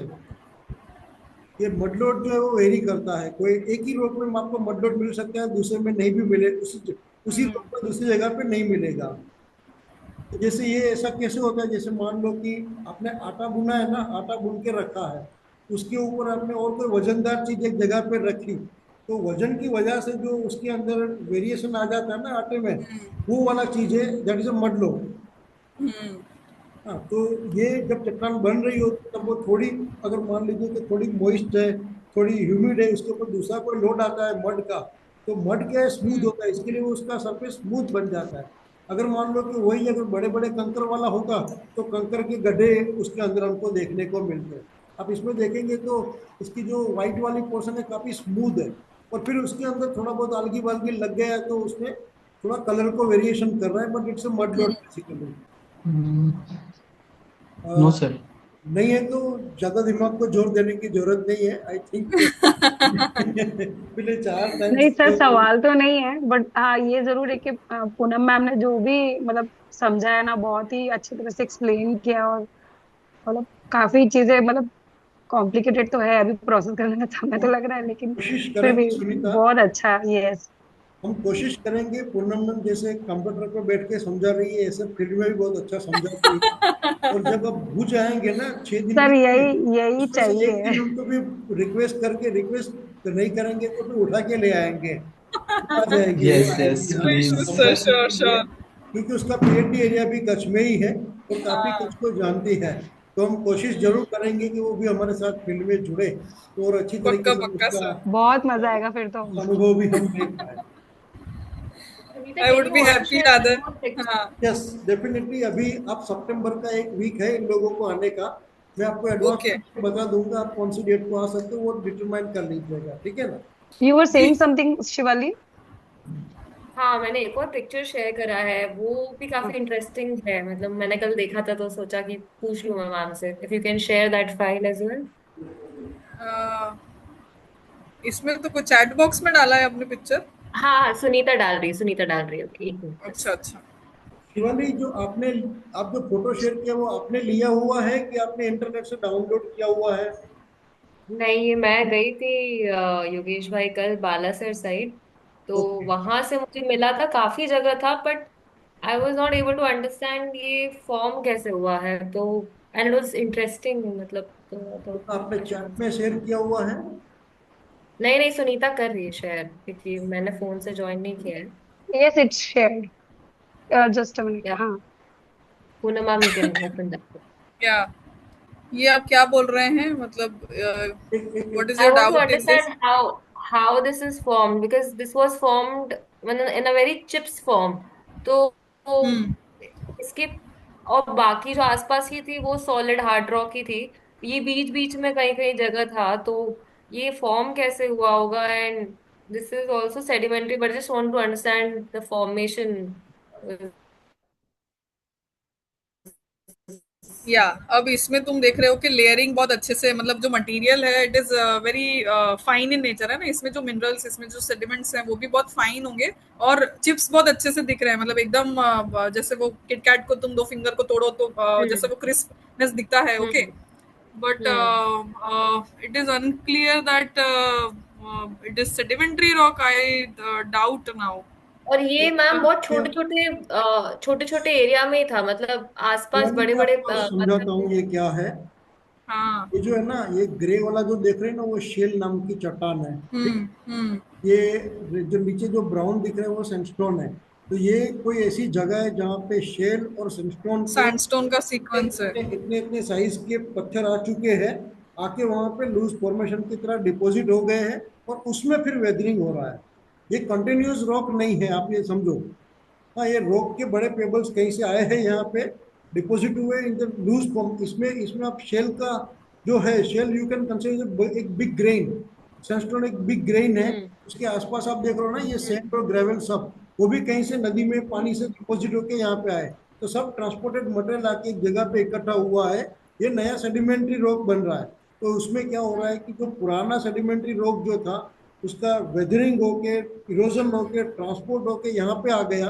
ये मडलोड जो है वो वेरी करता है, कोई एक ही रोड में आपको मडलोड मिल सकता है, दूसरे में नहीं भी मिले, उसी रोड पर दूसरी जगह पे नहीं मिलेगा। तो जैसे ये ऐसा कैसे होता है, जैसे मान लो कि आपने आटा बुना है ना, आटा बुन के रखा है, उसके ऊपर आपने और कोई वजनदार चीज एक जगह पे रखी, तो वजन की वजह से जो उसके अंदर वेरिएशन आ जाता है ना आटे में, वो वाला चीज है, दैट इज अ मड लो। हम्म। हाँ, तो ये जब चट्टान बन रही हो तब वो थोड़ी, अगर मान लीजिए कि थोड़ी मॉइस्ट है, थोड़ी ह्यूमिड है, उसके ऊपर दूसरा कोई लोड आता है मड का, तो मड क्या है, स्मूथ होता है, इसके लिए वो उसका सरफेस स्मूथ बन जाता है। अगर मान लो कि वही अगर बड़े बड़े कंकर वाला होगा, तो कंकर के गड्ढे उसके अंदर हमको देखने को मिलते हैं। आप इसमें देखेंगे तो इसकी जो व्हाइट वाली पोर्शन है काफी स्मूथ है, और फिर उसके अंदर थोड़ा बहुत अलगी बल्गी लग गया है, तो उसमें थोड़ा कलर को वेरिएशन कर रहा है, but it's a mud load basically. No sir. नहीं है तो ज्यादा दिमाग को जोर देने की जरूरत नहीं है, आई थिंक। पहले चार नहीं टाइम्स सर, सवाल तो नहीं है, बट हाँ ये जरूर है कि पूनम मैम ने जो भी मतलब समझाया ना, बहुत ही अच्छी तरह से एक्सप्लेन किया, और मतलब काफी चीजें मतलब कॉम्प्लिकेटेड तो है, अभी प्रोसेस करने में समय तो हम लग रहा है, लेकिन कोशिश फिर करेंगे भी सुनीता, बहुत अच्छा। यस। हम कोशिश करेंगे पूनम मैम जैसे कंप्यूटर पर बैठ के समझा रही है, ऐसे फील्ड में भी बहुत अच्छा समझाती है। और जब अब बुझ आएंगे ना 6 दिन के सर लिए, यही यही उसमें से एक चाहिए। दिन हमको भी रिक्वेस्ट करके, रिक्वेस्ट नहीं करेंगे तो फिर उठा के ले आएंगे, आ जाएगी, वो यस, यस, आएगी यहाँ प्लीज। सर, समझाने श्योर के लिए, श्योर। क्योंकि उसका पीएचडी एरिया भी कच्छ में ही है और काफी हाँ, कच्छ को जानती है। तो हम कोशिश जरूर करेंगे कि वो भी हमारे साथ फील्ड में जुड़े, तो और अच्छी तरीके पक्का से पक्का उसका सर। बहुत मजा आएगा फिर तो। अनुभव भी हम ले पाए। Anita, I can would you be also happy share rather. One more? हाँ। Yes, definitely. अभी अब सितंबर का एक वीक है इन लोगों को आने का, मैं आपको एडवांस ओके, में बता दूंगा, आप कौन सी डेट को आ सकते हो वो डिटरमाइन कर लीजिएगा, ठीक है ना। यू वर सेइंग ठीक। समथिंग शिवाली। हाँ, मैंने एक और पिक्चर शेयर करा है, वो भी काफी इंटरेस्टिंग है, मतलब मैंने कल देखा था तो सोचा कि पूछ लूं मैं मैम से, if you can share that file as well. इसमें तो कुछ चैट बॉक्स में डाला है अपने पिक्चर। हाँ हाँ, सुनीता डाल रही है। ओके, एक मिनट बस। अच्छा अच्छा। शिवानी, जो आप जो फोटो शेयर किया वो आपने लिया हुआ है कि आपने इंटरनेट से डाउनलोड किया हुआ है? नहीं, मैं गई थी योगेश भाई कल बालासर साइड, तो ओके। वहां से मुझे मिला था, काफी जगह था, but I was not able to understand ये फॉर्म कैसे हुआ है। तो एंड इट वॉज इंटरेस्टिंग, मतलब तो आपने आई शुड। चैट में शेयर किया हुआ है? नहीं नहीं, सुनीता कर रही है शेयर, क्योंकि मैंने फोन से ज्वाइन नहीं किया है। Yes, it's shared. Just a minute. या हाँ. Poonam ma'am, you can open that. क्या ये आप क्या बोल रहे हैं, मतलब एक what is I your want to doubt in this? understand how this is formed, because this was formed in a very chips form. तो हम्म। इसके और बाकी जो आसपास की थी वो सॉलिड हार्ड रॉक की थी। ये बीच बीच में कहीं कहीं जगह था, तो ये फॉर्म कैसे हुआ होगा? And this is also sedimentary, but just want to understand the formation. या अब इसमें तुम देख रहे हो कि लेयरिंग बहुत अच्छे से, मतलब जो मटेरियल है it is very fine in nature है ना, इसमें जो मिनरल्स, इसमें जो सेडिमेंट्स हैं वो भी बहुत फाइन होंगे। और चिप्स बहुत अच्छे से दिख रहे हैं, मतलब एकदम जैसे वो किटकैट को तुम दो फिंगर को तोड़ो तो जैसे हम्म वो क्रिस्पनेस दिखता है, okay. Hmm but hmm. it is unclear that it is sedimentary rock. I doubt now. और ये मैम बहुत क्या? छोटे छोटे एरिया में ही था, मतलब आसपास शिवानी, बड़े मैं बड़े आपको समझाता हूँ पत्थर। ये क्या है। हाँ। ये जो है ना, ये ग्रे वाला जो देख रहे हैं ना, वो शेल नाम की चट्टान है। ठीक। हम्म। ये जो नीचे जो ब्राउन दिख रहे हैं वो सैंडस्टोन है। तो ये कोई ऐसी जगह है जहाँ पे शेल और सैंडस्टोन के सैंडस्टोन का सीक्वेंस है। इतने इतने साइज के पत्थर आ चुके हैं, आके वहां पे लूज फॉर्मेशन की तरह डिपॉजिट हो गए हैं, और उसमें फिर वेदरिंग हो रहा है। ये कंटिन्यूस रॉक नहीं है, आप ये समझो। हाँ, ये रॉक के बड़े पेबल्स कहीं से आए हैं यहाँ पे, डिपॉजिट हुए इन द लूज फॉर्म। इसमें इसमें आप शेल का जो है, शेल यू कैन कंसीडर एक बिग ग्रेन। सैंडस्टोन एक बिग ग्रेन है। हम्म उसके आसपास आप देख रहे हो ना, ये हम्म सैंड और ग्रेवल सब, वो भी कहीं से नदी में पानी से डिपॉजिट होके यहाँ पे आए। तो सब ट्रांसपोर्टेड मटेरियल आके एक जगह पे इकट्ठा हुआ है। ये नया सेडिमेंट्री रॉक बन रहा है। तो उसमें क्या हो रहा है कि जो पुराना सेडिमेंट्री रॉक जो था, उसका वेदरिंग होके, इरोजन होके, ट्रांसपोर्ट होके यहाँ पे आ गया।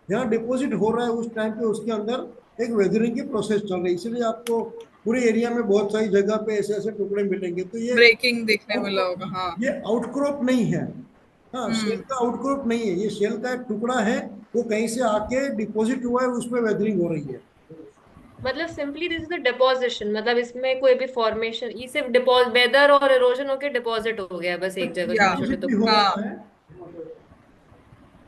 यहाँ डिपॉजिट हो रहा है उस टाइम पे, उसके अंदर एक वेदरिंग की प्रोसेस चल रही है। इसलिए आपको पूरे एरिया में बहुत सारी जगह पे ऐसे ऐसे टुकड़े मिलेंगे। तो ब्रेकिंग देखने मिला होगा, हाँ। ये आउटक्रॉप नहीं है। हाँ, शेल हम्म। का आउटक्रॉप नहीं है, ये शेल का एक टुकड़ा है। वो कहीं से आके डिपॉजिट हुआ है, उसमें वेदरिंग हो रही है। मतलब simply this is the deposition, मतलब इसमें कोई भी फॉर्मेशन, ये सिर्फ डिपॉजिट, वेदर और इरोजन होके डिपॉजिट हो गया है बस एक जगह, या छोटे छोटे डिपॉजिट भी हो टुकड़े। हाँ। रहा है,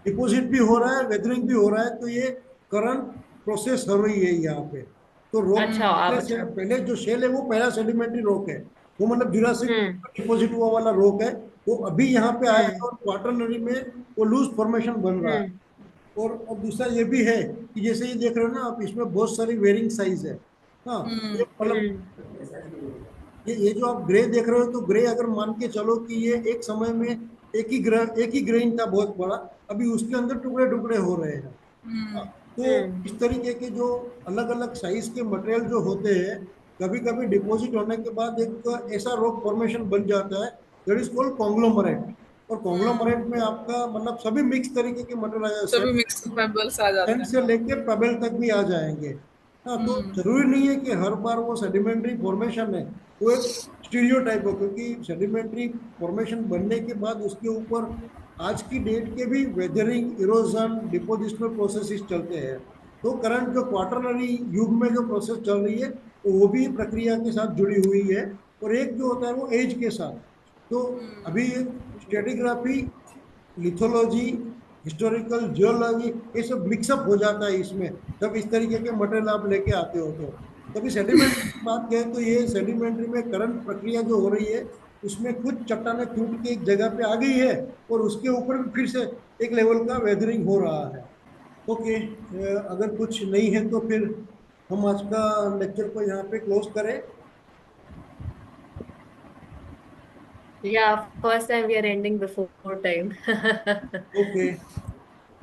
डिपॉजिट भी हो रहा है, वेदरिंग भी हो रहा है। तो ये करंट प्रोसेस हो रही है यहाँ पे। तो रॉक अच्छा, आप पहले से अच्छा। पहले जो शेल है वो पहला सेडिमेंट्री रॉक है। वो मतलब जुरासिक हम्म डिपॉजिट हुआ वाला रॉक है। वो अभी यहाँ पे आया है, हम्म और क्वार्टरनरी में वो लूज फॉर्मेशन बन रहा है। हम्म और दूसरा ये भी है कि जैसे ये देख रहे हो ना आप, इसमें बहुत सारी वेरिंग साइज है। हाँ, ये मतलब हम्म ये जो आप ग्रे देख रहे हो, तो ग्रे अगर मान के चलो कि ये एक समय में एक ही ग्रेन था बहुत बड़ा, अभी उसके अंदर टुकड़े टुकड़े हो रहे हैं। तो हम्म। इस तरीके के जो अलग अलग साइज के मटेरियल जो होते हैं, कभी कभी डिपॉजिट होने के बाद एक ऐसा रॉक फॉर्मेशन बन जाता है, दैट इज कॉल्ड कॉन्ग्लोमरेट। और कॉन्ग्लोमरेट में आपका मतलब सभी मिक्स तरीके के मटेरियल आ जाते हैं, सभी मिक्स पेबल्स आ जाते टेंट हैं। से लेके पेबल तक भी आ जाएंगे। हाँ, तो जरूरी नहीं है कि हर बार वो सेडिमेंट्री फॉर्मेशन है वो एक स्टीरियोटाइप हो, क्योंकि सेडिमेंट्री फॉर्मेशन बनने के बाद उसके ऊपर आज की डेट के भी वेदरिंग, इरोजन, डिपोजिशनल प्रोसेसेस चलते हैं। तो करंट जो क्वार्टरनरी युग में जो प्रोसेस चल रही है, वो भी प्रक्रिया के साथ जुड़ी हुई है। और एक जो होता है वो एज के साथ। तो अभी स्ट्रेटिग्राफी, लिथोलॉजी, हिस्टोरिकल जियोलॉजी, ये सब मिक्सअप हो जाता है इसमें, जब इस तरीके के मटेरियल आप लेके आते हो। तो कभी सेडिमेंट्री की बात करें तो ये सेडिमेंट्री में करंट प्रक्रिया जो हो रही है, उसमें कुछ चट्टानें टूट के एक जगह पे आ गई है, और उसके ऊपर भी फिर से एक लेवल का वेदरिंग हो रहा है। ओके, अगर कुछ नहीं है तो फिर हम आज का लेक्चर को यहाँ पे क्लोज करें। या first time we are ending before time. Okay,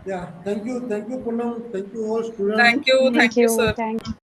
या thank you Poonam, thank you all student. Thank you Thank thank you you. Sir. Thank